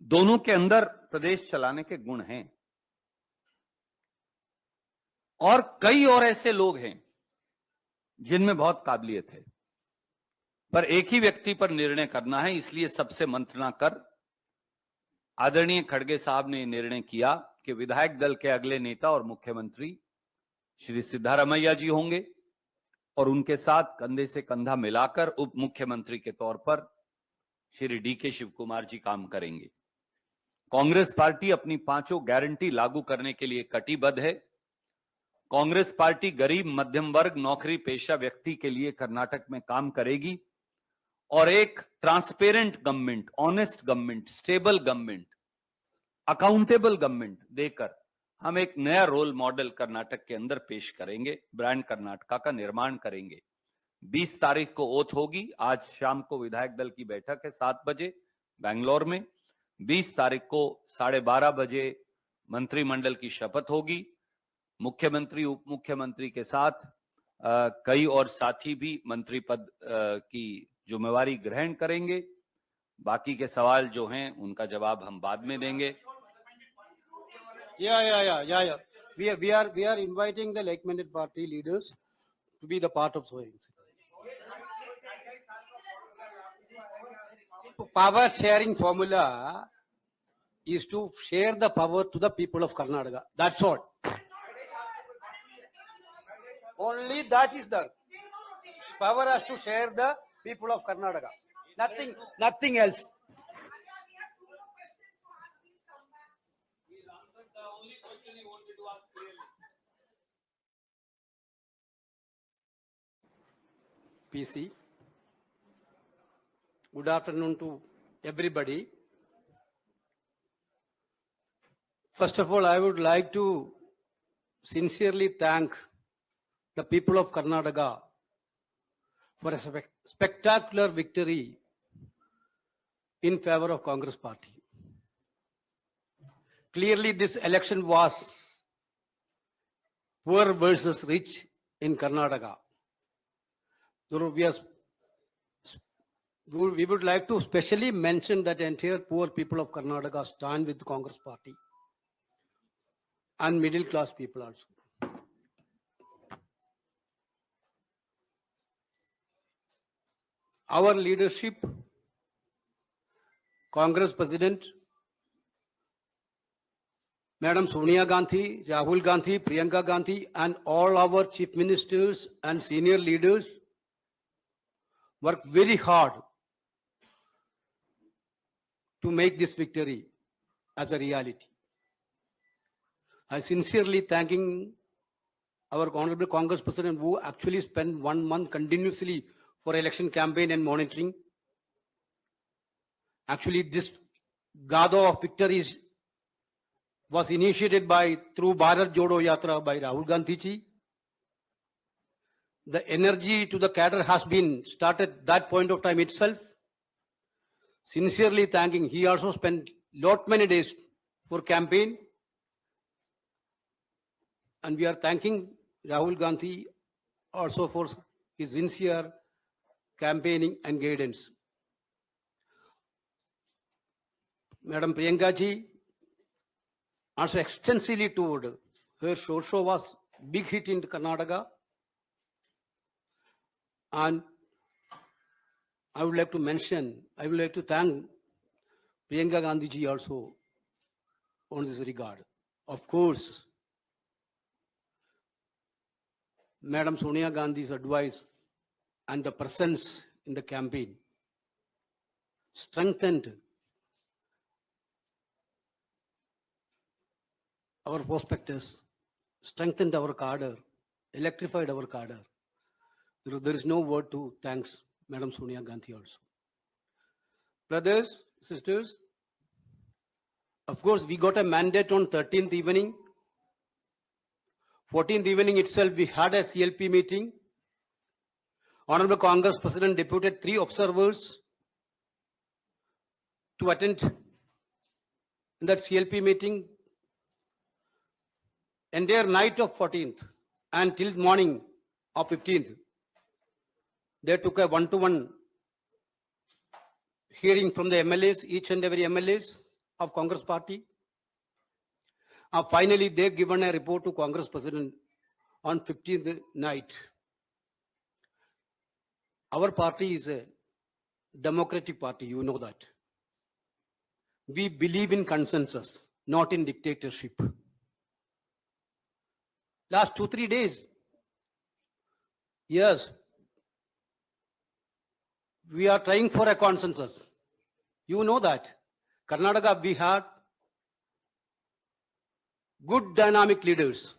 दोनों के अंदर प्रदेश चलाने के गुण हैं और कई और ऐसे लोग हैं जिनमें बहुत काबिलियत है। पर एक ही व्यक्ति पर निर्णय करना है, इसलिए सबसे मंत्रणा कर आदरणीय खड़गे साहब ने निर्णय किया कि विधायक दल के अगले नेता और मुख्यमंत्री श्री सिद्धारमैया जी होंगे और उनके साथ कंधे से कंधा मिलाकर उप मुख्यमंत्री के तौर पर श्री डीके शिव कुमार जी काम करेंगे। कांग्रेस पार्टी अपनी पांचों गारंटी लागू करने के लिए कटिबद्ध है। कांग्रेस पार्टी गरीब मध्यम वर्ग नौकरी पेशा व्यक्ति के लिए कर्नाटक में काम करेगी और एक transparent government, honest government, stable government, accountable government देकर हम एक नया रोल मॉडल कर्नाटक के अंदर पेश करेंगे, ब्रांड कर्नाटका का निर्माण करेंगे। 20 तारीख को ओथ होगी। आज शाम को विधायक दल की बैठक है 7 बजे बेंगलोर में। 20 तारीख को 12:30 बजे मंत्रिमंडल की शपथ होगी। मुख्यमंत्री उप मुख्यमंत्री के साथ कई और साथी भी मंत्री पद की जिम्मेवारी ग्रहण करेंगे। बाकी के सवाल जो हैं उनका जवाब हम बाद में देंगे। Yeah. We are inviting the like-minded party leaders to be the part of Swayam. Power sharing formula is to share the power to the people of Karnataka. That's all. Only that is done. Power has to share the people of Karnataka. Nothing else. PC. Good afternoon to everybody. First of all, I would like to sincerely thank the people of Karnataka for a spectacular victory in favor of Congress party. Clearly, this election was poor versus rich in Karnataka. So we would like to specially mention that entire poor people of Karnataka stand with the Congress party and middle class people also. Our leadership, Congress President, Madam Sonia Gandhi, Rahul Gandhi, Priyanka Gandhi, and all our chief ministers and senior leaders worked very hard to make this victory as a reality. I sincerely thanking our Honorable Congress President who actually spent 1 month continuously for election campaign and monitoring. Actually, this Gado of victories was initiated through Bharat Jodo Yatra by Rahul Gandhi ji. The energy to the cadre has been started that point of time itself. Sincerely thanking, he also spent many days for campaign. And we are thanking Rahul Gandhi also for his sincere campaigning and guidance. Madam Priyanka ji also extensively toured. Her show was big hit in Karnataka. And I would like to thank Priyanka Gandhi ji also on this regard. Of course, Madam Sonia Gandhi's advice and the presence in the campaign strengthened our prospectus, strengthened our cadre, electrified our cadre. There is no word to thanks Madam Sonia Gandhi also. Brothers, sisters, of course, we got a mandate on 13th evening. 14th evening itself, we had a CLP meeting. Honorable Congress President deputed 3 observers to attend in that CLP meeting. Entire night of 14th and till morning of 15th, they took a one-to-one hearing from the MLAs, each and every MLAs of Congress party. Finally, they given a report to Congress President on 15th night. Our party is a democratic party, you know that. We believe in consensus, not in dictatorship. Last 2-3 days, yes, we are trying for a consensus. You know that. Karnataka, we had good dynamic leaders.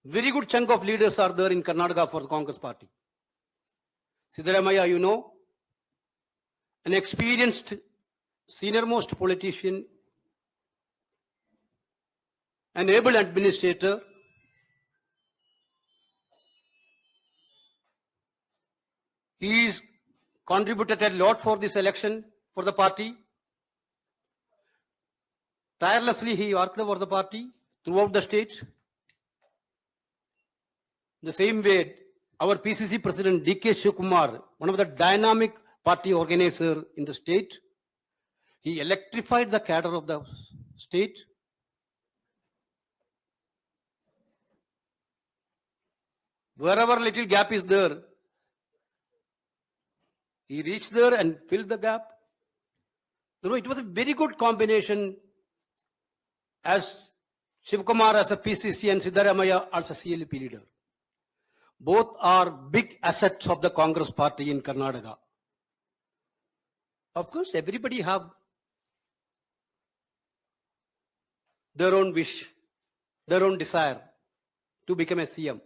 Very good chunk of leaders are there in Karnataka for the Congress party. Siddaramaiah, you know, an experienced senior-most politician, an able administrator, he is contributed a lot for this election for the party. Tirelessly he worked for the party throughout the state. The same way, our PCC president D.K. Shivkumar, one of the dynamic party organizer in the state, he electrified the cadre of the state. Wherever little gap is there, he reached there and filled the gap. You know, it was a very good combination as Shivkumar as a PCC and Siddaramaiah as a CLP leader. Both are big assets of the Congress party in Karnataka. Of course, everybody have their own wish, their own desire to become a CM.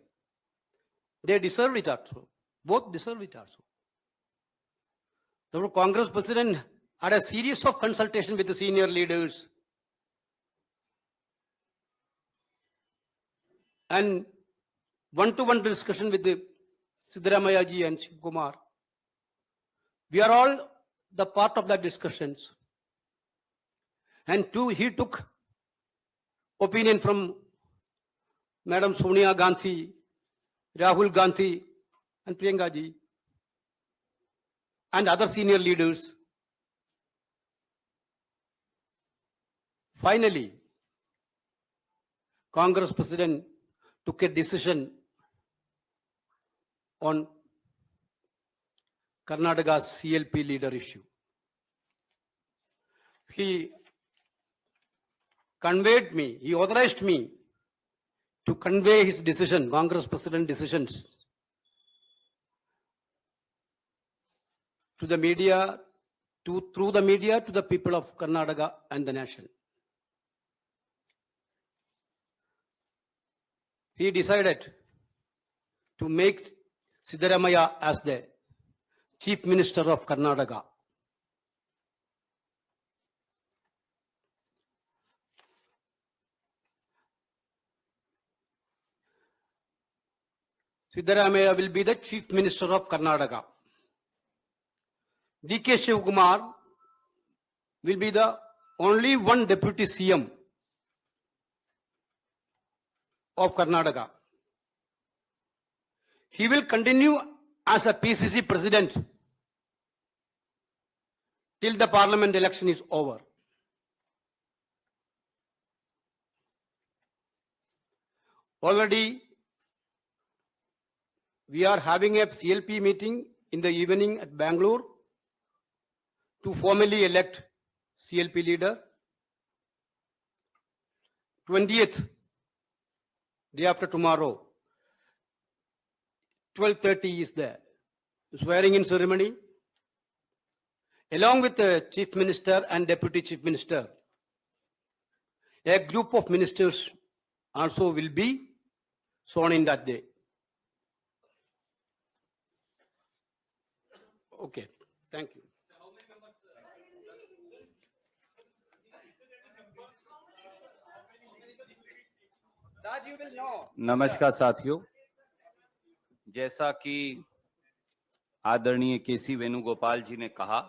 They deserve it also. Both deserve it also. The Congress president had a series of consultation with the senior leaders and one-to-one discussion with the Siddaramaiah ji and Shivkumar. We are all the part of that discussions. And two, he took opinion from Madam Sonia Gandhi, Rahul Gandhi, and Priyanka ji, and other senior leaders. Finally, Congress president took a decision on Karnataka's CLP leader issue. He conveyed me, he authorized me to convey his decision, Congress president decisions, to the media, through the media to the people of Karnataka and the nation. He decided to make Siddaramaiah as the Chief Minister of Karnataka. Siddaramaiah will be the Chief Minister of Karnataka. D.K. Shivkumar will be the only one Deputy CM of Karnataka. He will continue as a PCC president till the parliament election is over. Already, we are having a CLP meeting in the evening at Bangalore to formally elect CLP leader. 20th, day after tomorrow, 12:30 is the swearing-in ceremony. Along with the Chief Minister and Deputy Chief Minister, a group of ministers also will be sworn in that day. Okay, thank you. That you will know. नमस्कार साथियों, जैसा कि आदरणीय केसी वेणुगोपाल जी ने कहा,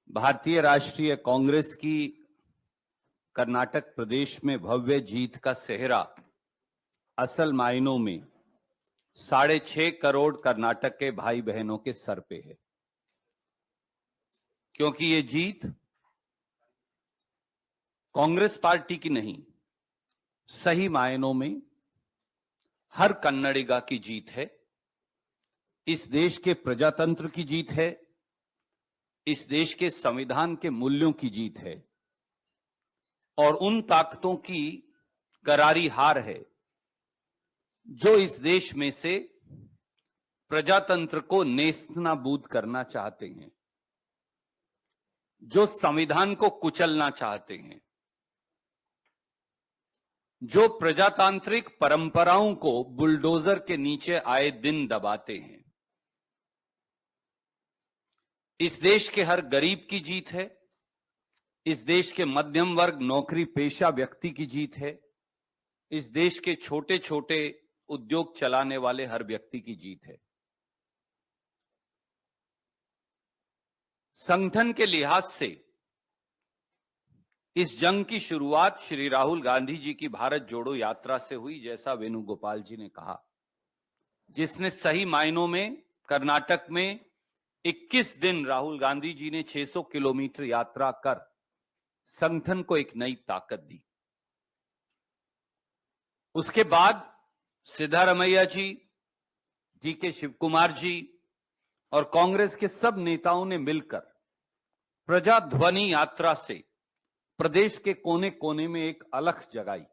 भारतीय राष्ट्रीय कांग्रेस की कर्नाटक प्रदेश में भव्य जीत का सेहरा असल मायनों में 6.5 करोड़ कर्नाटक के भाई बहनों के सर पे है, क्योंकि ये जीत कांग्रेस पार्टी की नहीं, सही मायनों में हर कन्नडिगा की जीत है। इस देश के प्रजातंत्र की जीत है, इस देश के संविधान के मूल्यों की जीत है और उन ताकतों की करारी हार है जो इस देश में से प्रजातंत्र को नेस्तनाबूद करना चाहते हैं, जो संविधान को कुचलना चाहते हैं, जो प्रजातांत्रिक परंपराओं को बुलडोजर के नीचे आए दिन दबाते हैं। इस देश के हर गरीब की जीत है, इस देश के मध्यम वर्ग नौकरी पेशा व्यक्ति की जीत है, इस देश के छोटे छोटे उद्योग चलाने वाले हर व्यक्ति की जीत है। संगठन के लिहाज से इस जंग की शुरुआत श्री राहुल गांधी जी की भारत जोड़ो यात्रा से हुई, जैसा वेणुगोपाल जी ने कहा, जिसने सही मायनों में कर्नाटक में 21 दिन राहुल गांधी जी ने 600 किलोमीटर यात्रा कर संगठन को एक नई ताकत दी। उसके बाद सिद्धारमैया जी, डीके शिवकुमार जी और कांग्रेस के सब नेताओं ने मिलकर प्रजाध्वनि यात्रा से प्रदेश के कोने कोने में एक अलख जगाई।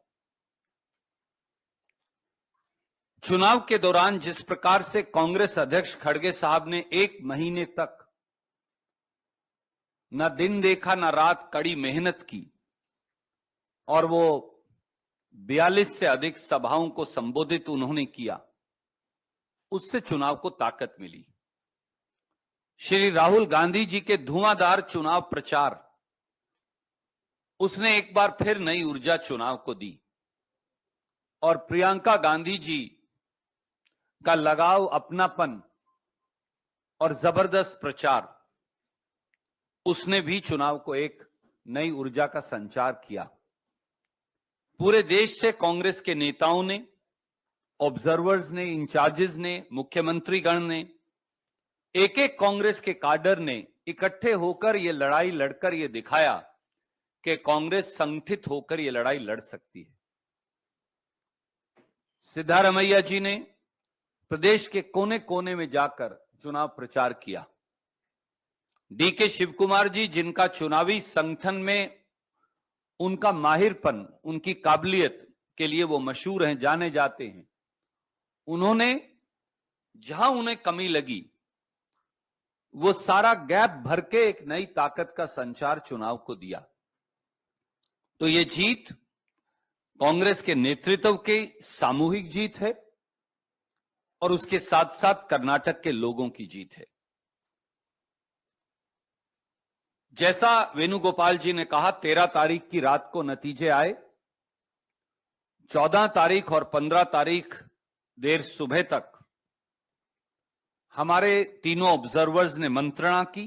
चुनाव के दौरान जिस प्रकार से कांग्रेस अध्यक्ष खड़गे साहब ने 1 महीने तक न दिन देखा न रात कड़ी मेहनत की और वो 42 से अधिक सभाओं को संबोधित उन्होंने किया, उससे चुनाव को ताकत मिली। श्री राहुल गांधी जी के धुआंधार चुनाव प्रचार, उसने एक बार फिर नई ऊर्जा चुनाव को दी और प्रियंका गांधी जी का लगाव, अपनापन और जबरदस्त प्रचार, उसने भी चुनाव को एक नई ऊर्जा का संचार किया। पूरे देश से कांग्रेस के नेताओं ने, ऑब्जर्वर्स ने, इंचार्जेस ने, मुख्यमंत्री गण ने, एक एक कांग्रेस के काडर ने इकट्ठे होकर ये लड़ाई लड़कर ये दिखाया कि कांग्रेस संगठित होकर ये लड़ाई लड़ सकती है। सिद्धारमैया जी ने प्रदेश के कोने कोने में जाकर चुनाव प्रचार किया। डीके शिवकुमार जी, जिनका चुनावी संगठन में उनका माहिरपन, उनकी काबिलियत के लिए वो मशहूर हैं, जाने जाते हैं, उन्होंने जहां उन्हें कमी लगी वो सारा गैप भर के एक नई ताकत का संचार चुनाव को दिया। तो ये जीत कांग्रेस के नेतृत्व की सामूहिक जीत है और उसके साथ साथ कर्नाटक के लोगों की जीत है। जैसा वेणुगोपाल जी ने कहा, 13 तारीख की रात को नतीजे आए। 14 तारीख और 15 तारीख देर सुबह तक हमारे तीनों ऑब्जर्वर्स ने मंत्रणा की।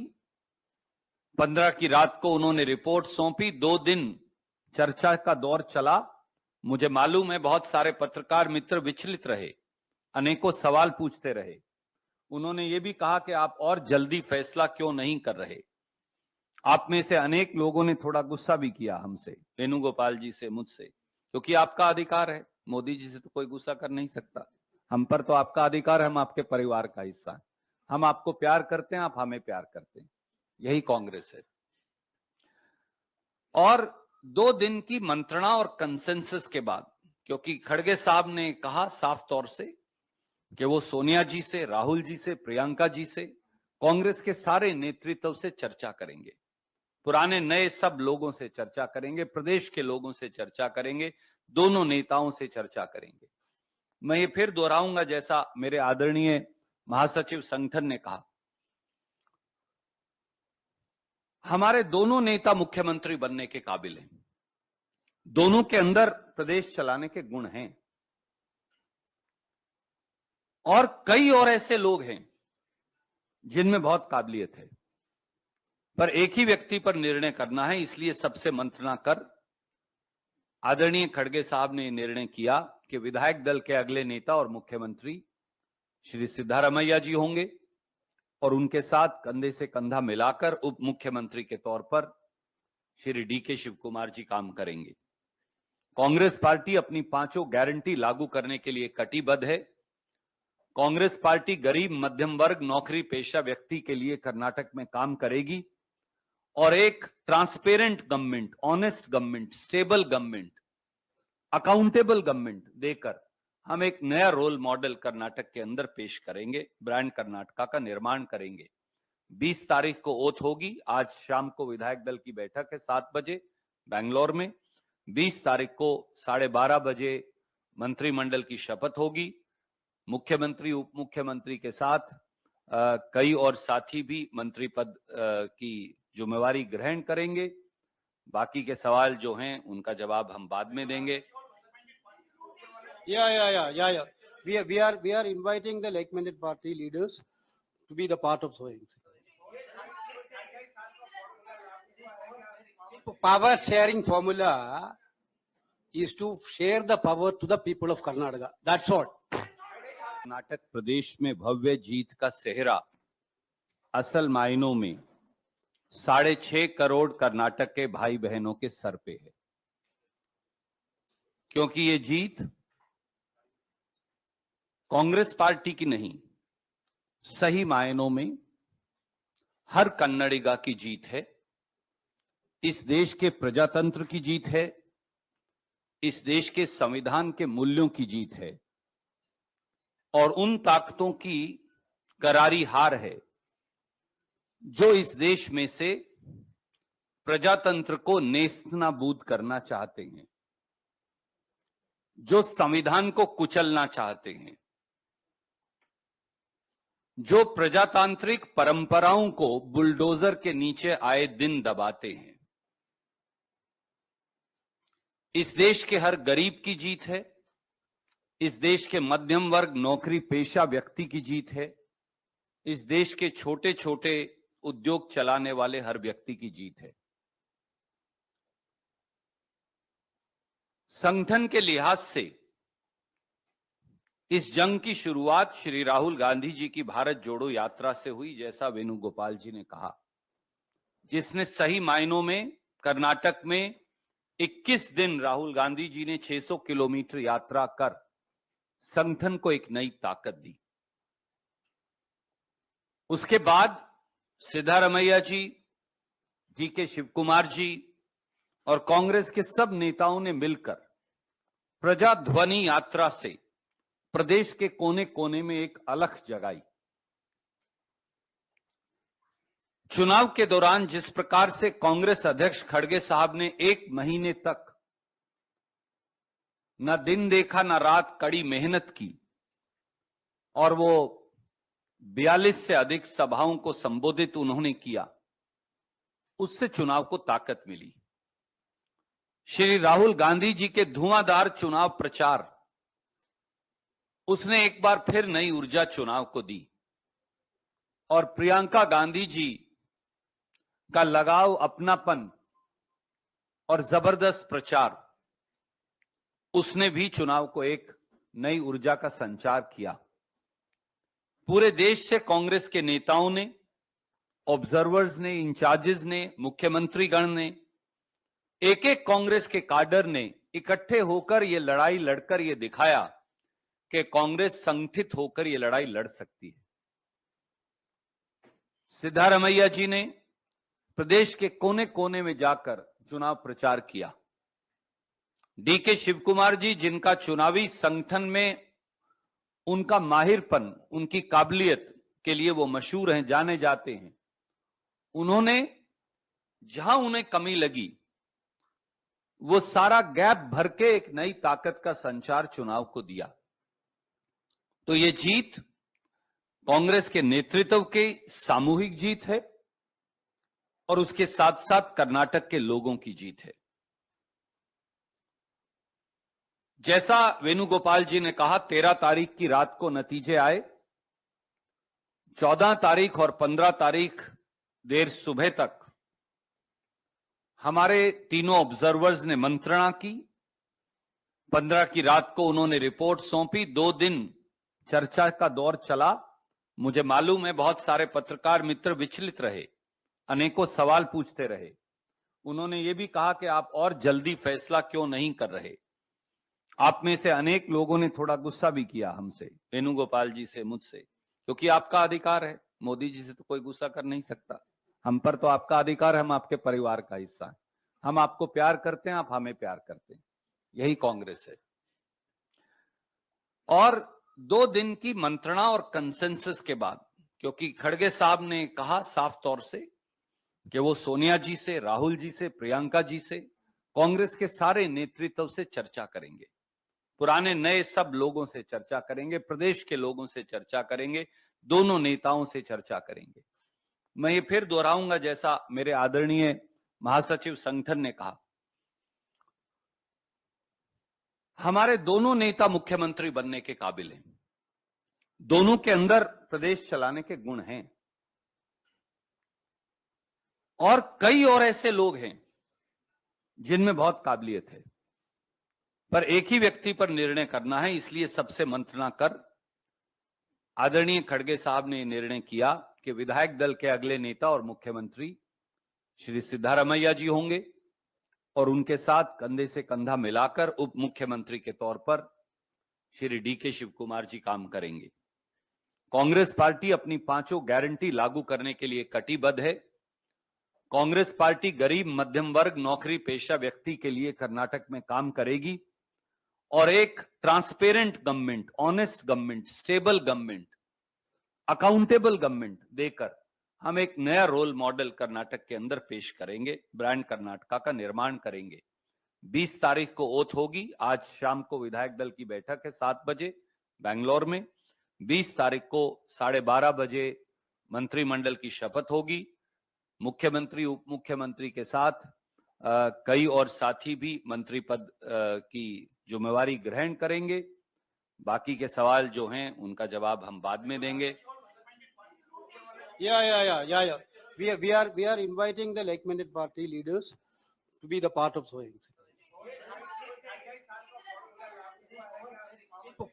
15 की रात को उन्होंने रिपोर्ट सौंपी। 2 दिन चर्चा का दौर चला। मुझे मालूम है बहुत सारे पत्रकार मित्र विचलित रहे, अनेकों सवाल पूछते रहे। उन्होंने ये भी कहा कि आप और जल्दी फैसला क्यों नहीं कर रहे। आप में से अनेक लोगों ने थोड़ा गुस्सा भी किया हमसे, वेणुगोपाल जी से, मुझसे, क्योंकि आपका अधिकार है। मोदी जी से तो कोई गुस्सा कर नहीं सकता। हम पर तो आपका अधिकार है, हम आपके परिवार का हिस्सा हैं। हम आपको प्यार करते हैं, आप हमें प्यार करते हैं। यही कांग्रेस है। और 2 दिन की मंत्रणा और कंसेंसस के बाद, क्योंकि खड़गे साहब ने कहा साफ तौर से कि वो सोनिया जी से, राहुल जी से, प्रियंका जी से, कांग्रेस के सारे नेतृत्व से चर्चा करेंगे, पुराने नए सब लोगों से चर्चा करेंगे, प्रदेश के लोगों से चर्चा करेंगे, दोनों नेताओं से चर्चा करेंगे। मैं ये फिर दोहराऊंगा जैसा मेरे आदरणीय महासचिव संगठन ने कहा, हमारे दोनों नेता मुख्यमंत्री बनने के काबिल हैं। दोनों के अंदर प्रदेश चलाने के गुण हैं और कई और ऐसे लोग हैं जिनमें बहुत काबिलियत है, पर एक ही व्यक्ति पर निर्णय करना है। इसलिए सबसे मंत्रणा कर आदरणीय खड़गे साहब ने निर्णय किया कि विधायक दल के अगले नेता और मुख्यमंत्री श्री सिद्धारमैया जी होंगे और उनके साथ कंधे से कंधा मिलाकर उप मुख्यमंत्री के तौर पर श्री डीके शिवकुमार जी काम करेंगे। कांग्रेस पार्टी अपनी 5 गारंटी लागू करने के लिए कटिबद्ध है। कांग्रेस पार्टी गरीब मध्यम वर्ग नौकरी पेशा व्यक्ति के लिए कर्नाटक में काम करेगी और एक transparent government, honest government, stable government, accountable government देकर हम एक नया रोल मॉडल कर्नाटक के अंदर पेश करेंगे, ब्रांड कर्नाटका का निर्माण करेंगे। 20 तारीख को ओथ होगी। आज शाम को विधायक दल की बैठक है 7 बजे बेंगलोर में। 20 तारीख को 12:30 बजे मंत्रिमंडल की शपथ होगी। मुख्यमंत्री उप मुख्यमंत्री के साथ कई और साथी भी मंत्री पद की जिम्मेवारी ग्रहण करेंगे। बाकी के सवाल जो हैं उनका जवाब हम बाद में देंगे। Yeah. We are inviting the like-minded party leaders to be the part of sowing. Power sharing formula is to share the power to the people of Karnataka. That's all. Karnataka प्रदेश में भव्य जीत का सेहरा असल मायनों में 6.5 करोड़ कर्नाटक के भाई बहनों के सर पे है, क्योंकि ये जीत कांग्रेस पार्टी की नहीं, सही मायनों में हर कन्नडिगा की जीत है। इस देश के प्रजातंत्र की जीत है, इस देश के संविधान के मूल्यों की जीत है और उन ताकतों की करारी हार है जो इस देश में से प्रजातंत्र को नेस्तनाबूद करना चाहते हैं, जो संविधान को कुचलना चाहते हैं, जो प्रजातांत्रिक परंपराओं को बुलडोजर के नीचे आए दिन दबाते हैं। इस देश के हर गरीब की जीत है, इस देश के मध्यम वर्ग नौकरी पेशा व्यक्ति की जीत है, इस देश के छोटे छोटे उद्योग चलाने वाले हर व्यक्ति की जीत है। संगठन के लिहाज से इस जंग की शुरुआत श्री राहुल गांधी जी की भारत जोड़ो यात्रा से हुई, जैसा वेणुगोपाल जी ने कहा, जिसने सही मायनों में कर्नाटक में 21 दिन राहुल गांधी जी ने 600 किलोमीटर यात्रा कर संगठन को एक नई ताकत दी। उसके बाद सिद्धारमैया जी, डीके शिवकुमार जी और कांग्रेस के सब नेताओं ने मिलकर प्रजाध्वनि यात्रा से प्रदेश के कोने कोने में एक अलख जगाई। चुनाव के दौरान जिस प्रकार से कांग्रेस अध्यक्ष खड़गे साहब ने 1 महीने तक न दिन देखा न रात कड़ी मेहनत की और वो 42 से अधिक सभाओं को संबोधित उन्होंने किया, उससे चुनाव को ताकत मिली। श्री राहुल गांधी जी के धुआंधार चुनाव प्रचार, उसने एक बार फिर नई ऊर्जा चुनाव को दी और प्रियंका गांधी जी का लगाव, अपनापन और जबरदस्त प्रचार, उसने भी चुनाव को एक नई ऊर्जा का संचार किया। पूरे देश से कांग्रेस के नेताओं ने, ऑब्जर्वर्स ने, इंचार्जेस ने, मुख्यमंत्रीगण ने, एक एक कांग्रेस के काडर ने इकट्ठे होकर ये लड़ाई लड़कर ये दिखाया कि कांग्रेस संगठित होकर ये लड़ाई लड़ सकती है। सिद्धारमैया जी ने प्रदेश के कोने कोने में जाकर चुनाव प्रचार किया। डीके शिवकुमार जी, जिनका चुनावी संगठन में उनका माहिरपन, उनकी काबिलियत के लिए वो मशहूर हैं, जाने जाते हैं, उन्होंने जहां उन्हें कमी लगी वो सारा गैप भर के एक नई ताकत का संचार चुनाव को दिया। तो ये जीत कांग्रेस के नेतृत्व की सामूहिक जीत है और उसके साथ साथ कर्नाटक के लोगों की जीत है। जैसा वेणुगोपाल जी ने कहा, 13 तारीख की रात को नतीजे आए। 14 तारीख और 15 तारीख देर सुबह तक हमारे तीनों ऑब्जर्वर्स ने मंत्रणा की। 15 की रात को उन्होंने रिपोर्ट सौंपी। 2 दिन चर्चा का दौर चला। मुझे मालूम है बहुत सारे पत्रकार मित्र विचलित रहे, अनेकों सवाल पूछते रहे। उन्होंने ये भी कहा कि आप और जल्दी फैसला क्यों नहीं कर रहे। आप में से अनेक लोगों ने थोड़ा गुस्सा भी किया हमसे, वेणुगोपाल जी से, मुझसे, क्योंकि आपका अधिकार है। मोदी जी से तो कोई गुस्सा कर नहीं सकता, हम पर तो आपका अधिकार है, हम आपके परिवार का हिस्सा है, हम आपको प्यार करते हैं, आप हमें प्यार करते हैं, यही कांग्रेस है। और 2 दिन की मंत्रणा और कंसेंसस के बाद, क्योंकि खड़गे साहब ने कहा साफ तौर से कि वो सोनिया जी से, राहुल जी से, प्रियंका जी से, कांग्रेस के सारे नेतृत्व से चर्चा करेंगे, पुराने नए सब लोगों से चर्चा करेंगे, प्रदेश के लोगों से चर्चा करेंगे, दोनों नेताओं से चर्चा करेंगे। मैं ये फिर दोहराऊंगा जैसा मेरे आदरणीय महासचिव संगठन ने कहा, हमारे दोनों नेता मुख्यमंत्री बनने के काबिल हैं, दोनों के अंदर प्रदेश चलाने के गुण हैं, और कई और ऐसे लोग हैं जिनमें बहुत काबिलियत है, पर एक ही व्यक्ति पर निर्णय करना है, इसलिए सबसे मंत्रणा कर आदरणीय खड़गे साहब ने निर्णय किया कि विधायक दल के अगले नेता और मुख्यमंत्री श्री सिद्धारमैया जी होंगे, और उनके साथ कंधे से कंधा मिलाकर उप मुख्यमंत्री के तौर पर श्री डीके शिव कुमार जी काम करेंगे। कांग्रेस पार्टी अपनी 5 गारंटी लागू करने के लिए कटिबद्ध है। कांग्रेस पार्टी गरीब, मध्यम वर्ग, नौकरी पेशा व्यक्ति के लिए कर्नाटक में काम करेगी, और एक transparent government, honest government, stable government, accountable government देकर हम एक नया रोल मॉडल कर्नाटक के अंदर पेश करेंगे, ब्रांड कर्नाटका का निर्माण करेंगे। 20 तारीख को ओथ होगी, आज शाम को विधायक दल की बैठक है 7 बजे बेंगलोर में, 20 तारीख को 12:30 बजे मंत्रिमंडल की शपथ होगी। मुख्यमंत्री, उप मुख्यमंत्री के साथ कई और साथी भी मंत्री पद की जिम्मेवारी ग्रहण करेंगे। बाकी के सवाल जो हैं उनका जवाब हम बाद में देंगे। Yeah. We are inviting the like-minded party leaders to be the part of sowing.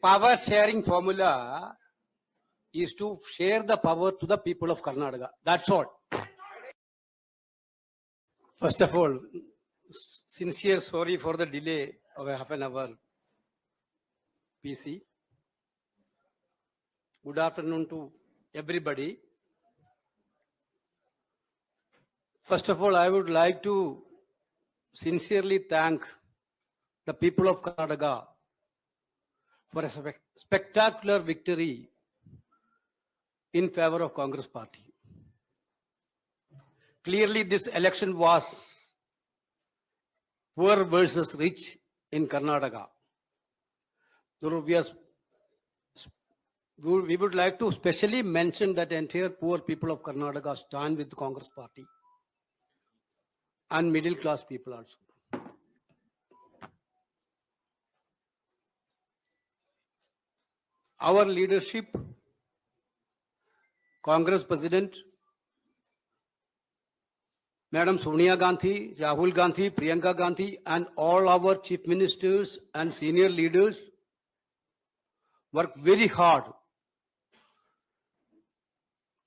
Power sharing formula is to share the power to the people of Karnataka. That's all. First of all, sincere sorry for the delay of half an hour. PC. Good afternoon to everybody. First of all, I would like to sincerely thank the people of Karnataka for a spectacular victory in favor of Congress party. Clearly, this election was poor versus rich in Karnataka. So we would like to specially mention that entire poor people of Karnataka stand with the Congress party, and middle class people also. Our leadership, Congress President, Madam Sonia Gandhi, Rahul Gandhi, Priyanka Gandhi, and all our chief ministers and senior leaders worked very hard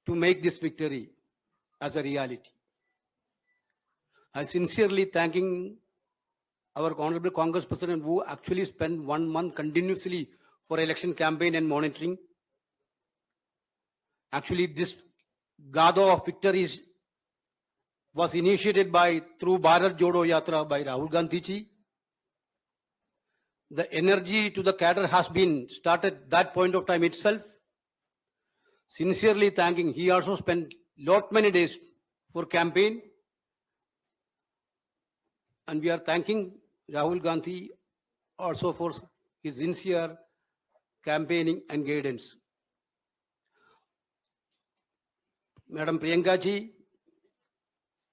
to make this victory as a reality. I sincerely thanking our honorable Congress President, who actually spent 1 month continuously for election campaign and monitoring. Actually, this Gado of victory was initiated through Bharat Jodo Yatra by Rahul Gandhi ji. The energy to the cadre has been started that point of time itself. Sincerely thanking, he also spent many days for campaign. And we are thanking Rahul Gandhi also for his sincere campaigning and guidance. Madam Priyanka ji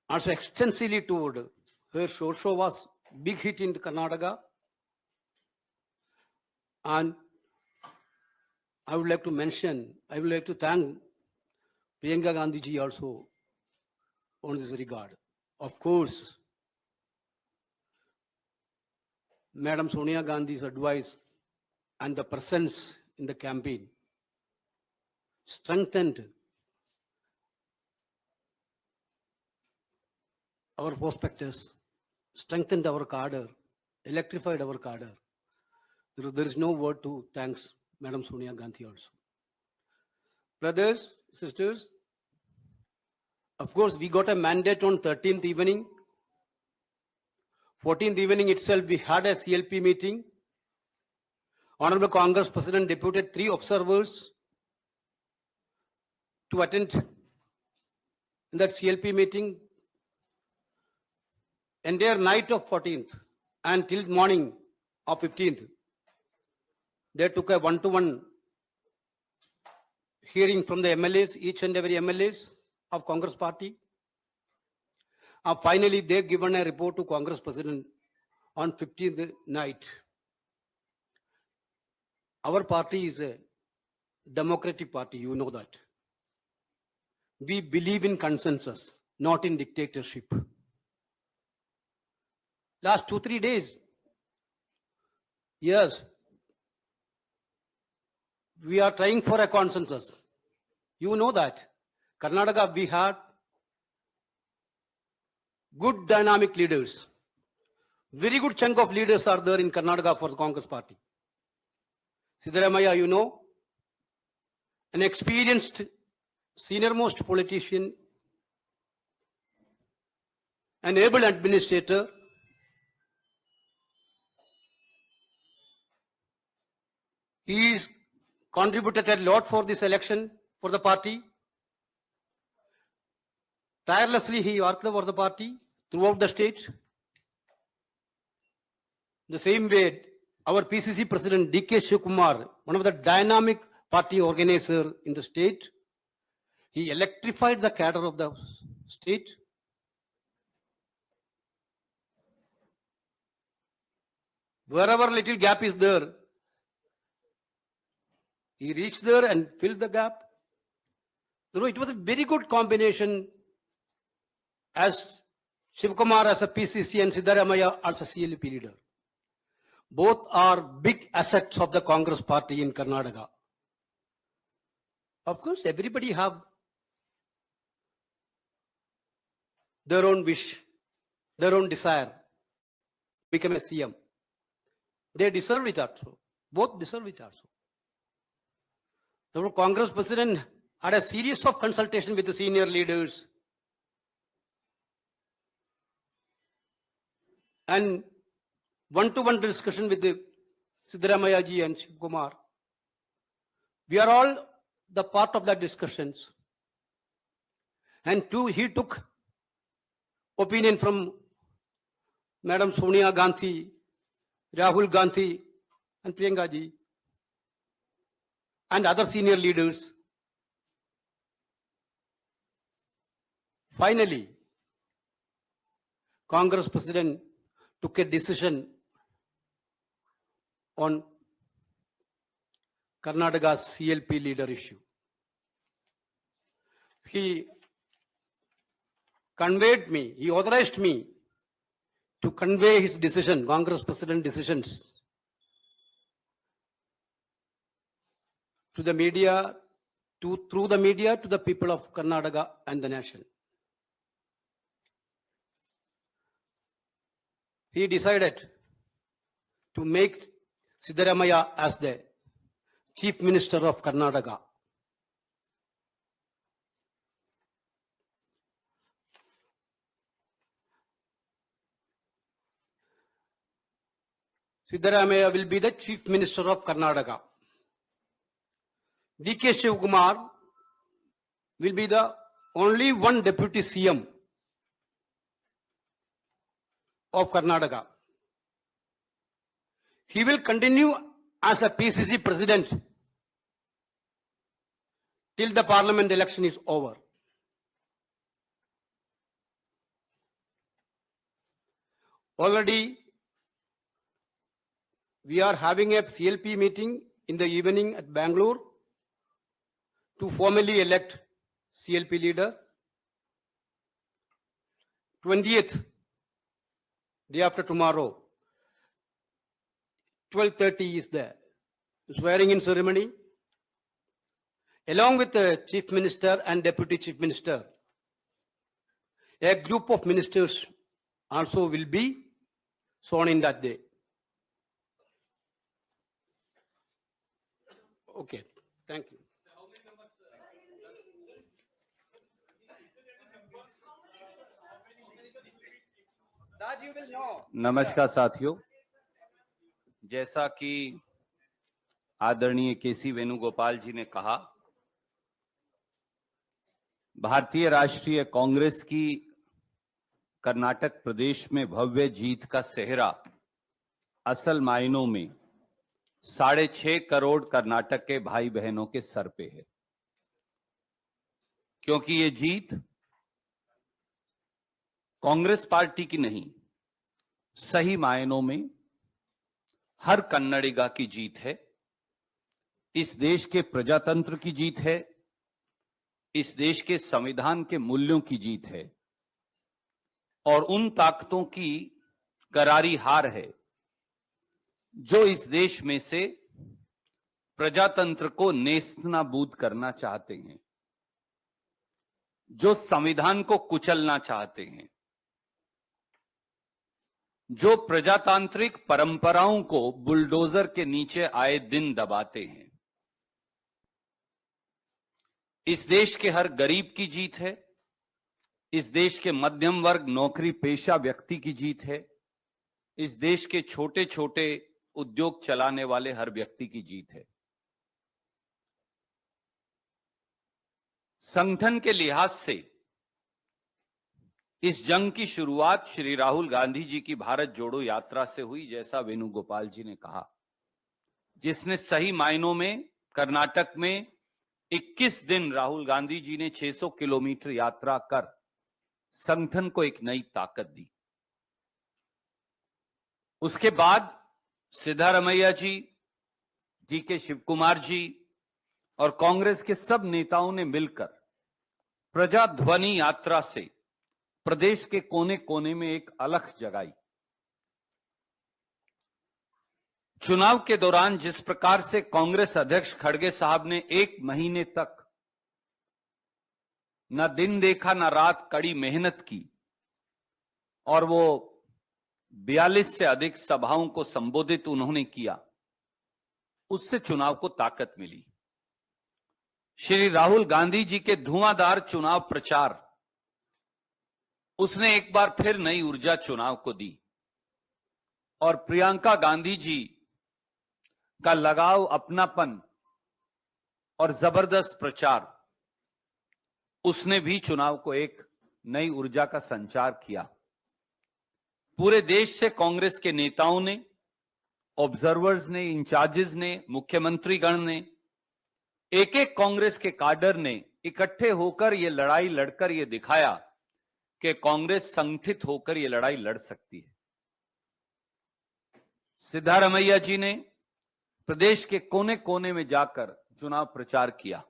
also extensively toured. Her show was big hit in Karnataka. And I would like to thank Priyanka Gandhi ji also on this regard. Of course, Madam Sonia Gandhi's advice and the presence in the campaign strengthened our prospectus, strengthened our cadre, electrified our cadre. There is no word to thanks Madam Sonia Gandhi also. Brothers, sisters, of course, we got a mandate on 13th evening. 14th evening itself, we had a CLP meeting. Honorable Congress President deputed 3 observers to attend in that CLP meeting. Entire night of 14th and till morning of 15th, they took a one-to-one hearing from the MLAs, each and every MLAs of Congress party. Finally, they given a report to Congress President on 15th night. Our party is a democratic party, you know that. We believe in consensus, not in dictatorship. Last 2-3 days, yes, we are trying for a consensus. You know that. Karnataka, we had good dynamic leaders. Very good chunk of leaders are there in Karnataka for the Congress party. Siddaramaiah, you know, an experienced senior-most politician, an able administrator, he is contributed a lot for this election for the party. Tirelessly he worked for the party throughout the state. The same way, our PCC President D.K. Shivkumar, one of the dynamic party organizer in the state, he electrified the cadre of the state. Wherever little gap is there, he reached there and filled the gap. You know, it was a very good combination as Shivkumar as a PCC and Siddaramaiah as a CLP leader. Both are big assets of the Congress party in Karnataka. Of course, everybody have their own wish, their own desire to become a CM. They deserve it also. Both deserve it also. The Congress president had a series of consultation with the senior leaders and one-to-one discussion with the Siddaramaiah ji and Shivkumar. We are all the part of that discussions. And he took opinion from Madam Sonia Gandhi, Rahul Gandhi, and Priyanka ji, and other senior leaders. Finally, Congress President took a decision on Karnataka's CLP leader issue. He conveyed me, he authorized me to convey his decision, Congress President decisions, to the media, through the media to the people of Karnataka and the nation. He decided to make Siddaramaiah as the Chief Minister of Karnataka. Siddaramaiah will be the Chief Minister of Karnataka. D.K. Shivkumar will be the only one Deputy CM of Karnataka. He will continue as a PCC President till the Parliament election is over. Already, we are having a CLP meeting in the evening at Bangalore to formally elect CLP leader. 20th, day after tomorrow, 12:30 is the swearing-in ceremony. Along with the Chief Minister and Deputy Chief Minister, a group of ministers also will be sworn in that day. Okay, thank you. That you will know. नमस्कार साथियों, जैसा कि आदरणीय केसी वेणुगोपाल जी ने कहा, भारतीय राष्ट्रीय कांग्रेस की कर्नाटक प्रदेश में भव्य जीत का सेहरा असल मायनों में 6.5 करोड़ कर्नाटक के भाई बहनों के सर पे है, क्योंकि ये जीत कांग्रेस पार्टी की नहीं, सही मायनों में हर कन्नडिगा की जीत है। इस देश के प्रजातंत्र की जीत है, इस देश के संविधान के मूल्यों की जीत है और उन ताकतों की करारी हार है जो इस देश में से प्रजातंत्र को नेस्तनाबूद करना चाहते हैं, जो संविधान को कुचलना चाहते हैं, जो प्रजातांत्रिक परंपराओं को बुलडोजर के नीचे आए दिन दबाते हैं। इस देश के हर गरीब की जीत है, इस देश के मध्यम वर्ग नौकरी पेशा व्यक्ति की जीत है, इस देश के छोटे छोटे उद्योग चलाने वाले हर व्यक्ति की जीत है। संगठन के लिहाज से इस जंग की शुरुआत श्री राहुल गांधी जी की भारत जोड़ो यात्रा से हुई, जैसा वेणुगोपाल जी ने कहा, जिसने सही मायनों में कर्नाटक में 21 दिन राहुल गांधी जी ने 600 किलोमीटर यात्रा कर संगठन को एक नई ताकत दी। उसके बाद सिद्धारमैया जी, डीके शिवकुमार जी और कांग्रेस के सब नेताओं ने मिलकर प्रजाध्वनि यात्रा से प्रदेश के कोने कोने में एक अलख जगाई। चुनाव के दौरान जिस प्रकार से कांग्रेस अध्यक्ष खड़गे साहब ने 1 महीने तक न दिन देखा न रात कड़ी मेहनत की और वो 42 से अधिक सभाओं को संबोधित उन्होंने किया, उससे चुनाव को ताकत मिली। श्री राहुल गांधी जी के धुआंधार चुनाव प्रचार, उसने एक बार फिर नई ऊर्जा चुनाव को दी और प्रियंका गांधी जी का लगाव, अपनापन और जबरदस्त प्रचार, उसने भी चुनाव को एक नई ऊर्जा का संचार किया। पूरे देश से कांग्रेस के नेताओं ने, ऑब्जर्वर्स ने, इंचार्जेस ने, मुख्यमंत्री गण ने, एक एक कांग्रेस के काडर ने इकट्ठे होकर ये लड़ाई लड़कर ये दिखाया कि कांग्रेस संगठित होकर ये लड़ाई लड़ सकती है। सिद्धारमैया जी ने प्रदेश के कोने कोने में जाकर चुनाव प्रचार किया।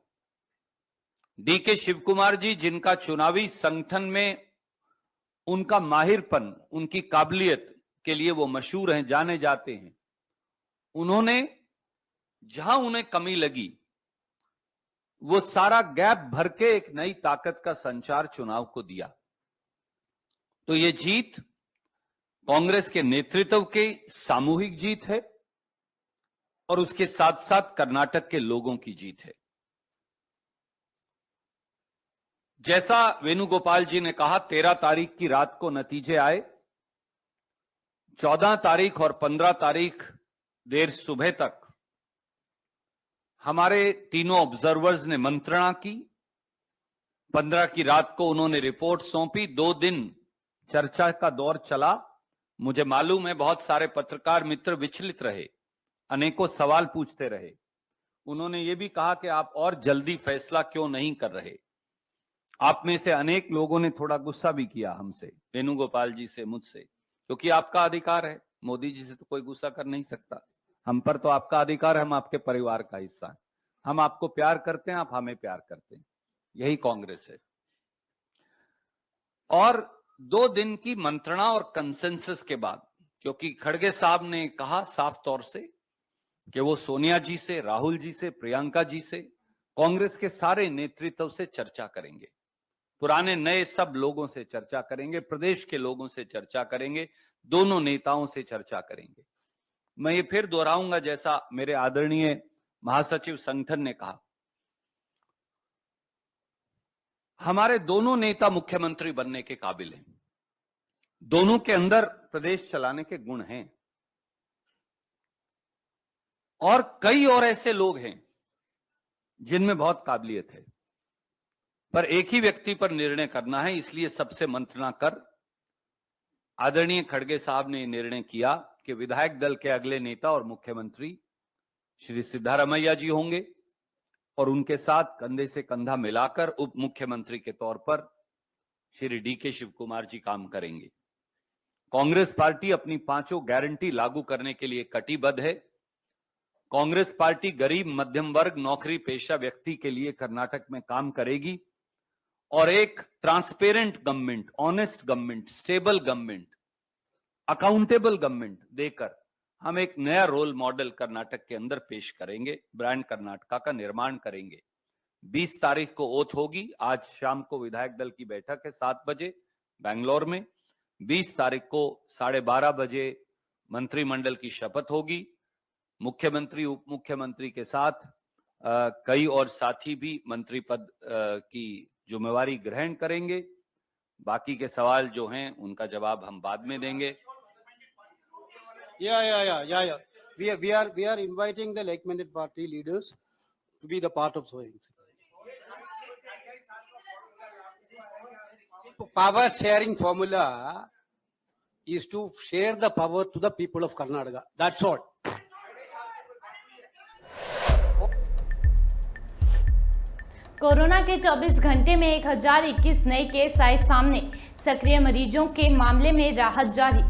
डीके शिवकुमार जी, जिनका चुनावी संगठन में उनका माहिरपन, उनकी काबिलियत के लिए वो मशहूर हैं, जाने जाते हैं, उन्होंने जहां उन्हें कमी लगी वो सारा गैप भर के एक नई ताकत का संचार चुनाव को दिया। तो ये जीत कांग्रेस के नेतृत्व की सामूहिक जीत है और उसके साथ साथ कर्नाटक के लोगों की जीत है। जैसा वेणुगोपाल जी ने कहा, 13 तारीख की रात को नतीजे आए। 14 तारीख और 15 तारीख देर सुबह तक हमारे तीनों ऑब्जर्वर्स ने मंत्रणा की। 15 की रात को उन्होंने रिपोर्ट सौंपी। 2 दिन चर्चा का दौर चला। मुझे मालूम है बहुत सारे पत्रकार मित्र विचलित रहे, अनेकों सवाल पूछते रहे। उन्होंने ये भी कहा कि आप और जल्दी फैसला क्यों नहीं कर रहे। आप में से अनेक लोगों ने थोड़ा गुस्सा भी किया हमसे, वेणुगोपाल जी से, मुझसे, क्योंकि आपका अधिकार है। मोदी जी से तो कोई गुस्सा कर नहीं सकता, हम पर तो आपका अधिकार है, हम आपके परिवार का हिस्सा हैं, हम आपको प्यार करते हैं, आप हमें प्यार करते हैं, यही कांग्रेस है। और 2 दिन की मंत्रणा और कंसेंसस के बाद, क्योंकि खड़गे साहब ने कहा साफ तौर से कि वो सोनिया जी से, राहुल जी से, प्रियंका जी से, कांग्रेस के सारे नेतृत्व से चर्चा करेंगे, पुराने नए सब लोगों से चर्चा करेंगे, प्रदेश के लोगों से चर्चा करेंगे, दोनों नेताओं से चर्चा करेंगे। मैं ये फिर दोहराऊंगा, जैसा मेरे आदरणीय महासचिव संगठन ने कहा, हमारे दोनों नेता मुख्यमंत्री बनने के काबिल हैं। दोनों के अंदर प्रदेश चलाने के गुण हैं और कई और ऐसे लोग हैं जिनमें बहुत काबिलियत है, पर एक ही व्यक्ति पर निर्णय करना है, इसलिए सबसे मंत्रणा कर आदरणीय खड़गे साहब ने निर्णय किया कि विधायक दल के अगले नेता और मुख्यमंत्री श्री सिद्धारमैया जी होंगे और उनके साथ कंधे से कंधा मिलाकर उप मुख्यमंत्री के तौर पर श्री डीके शिव कुमार जी काम करेंगे। कांग्रेस पार्टी अपनी पांचों गारंटी लागू करने के लिए कटिबद्ध है। कांग्रेस पार्टी गरीब मध्यम वर्ग नौकरी पेशा व्यक्ति के लिए कर्नाटक में काम करेगी और एक transparent government, honest government, stable government, accountable government देकर हम एक नया रोल मॉडल कर्नाटक के अंदर पेश करेंगे। ब्रांड कर्नाटका का निर्माण करेंगे। 20 तारीख को ओथ होगी। आज शाम को विधायक दल की बैठक है 7 बजे बेंगलोर में। 20 तारीख को 12:30 बजे मंत्रिमंडल की शपथ होगी। मुख्यमंत्री उप मुख्यमंत्री के साथ कई और साथी भी मंत्री पद की जिम्मेवारी ग्रहण करेंगे। बाकी के सवाल जो हैं उनका जवाब हम बाद में देंगे। Yeah. We are inviting the like-minded party leaders to be the part of sowing. Power sharing formula is to share the power to the people of Karnataka. That's all. Corona के 24 घंटे में 1021 नए केस आए सामने। सक्रिय मरीजों के मामले में राहत जारी।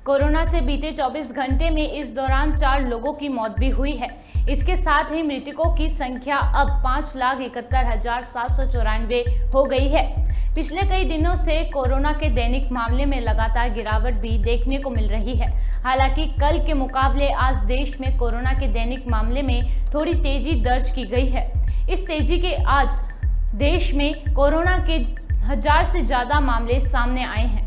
कोरोना से बीते 24 घंटे में इस दौरान 4 लोगों की मौत भी हुई है। इसके साथ ही मृतकों की संख्या अब 5,71,794 हो गई है। पिछले कई दिनों से कोरोना के दैनिक मामले में लगातार गिरावट भी देखने को मिल रही है। हालांकि कल के मुकाबले आज देश में कोरोना के दैनिक मामले में थोड़ी तेजी दर्ज की गई है। इस तेजी के आज देश में कोरोना के 1000 से ज्यादा मामले सामने आए हैं।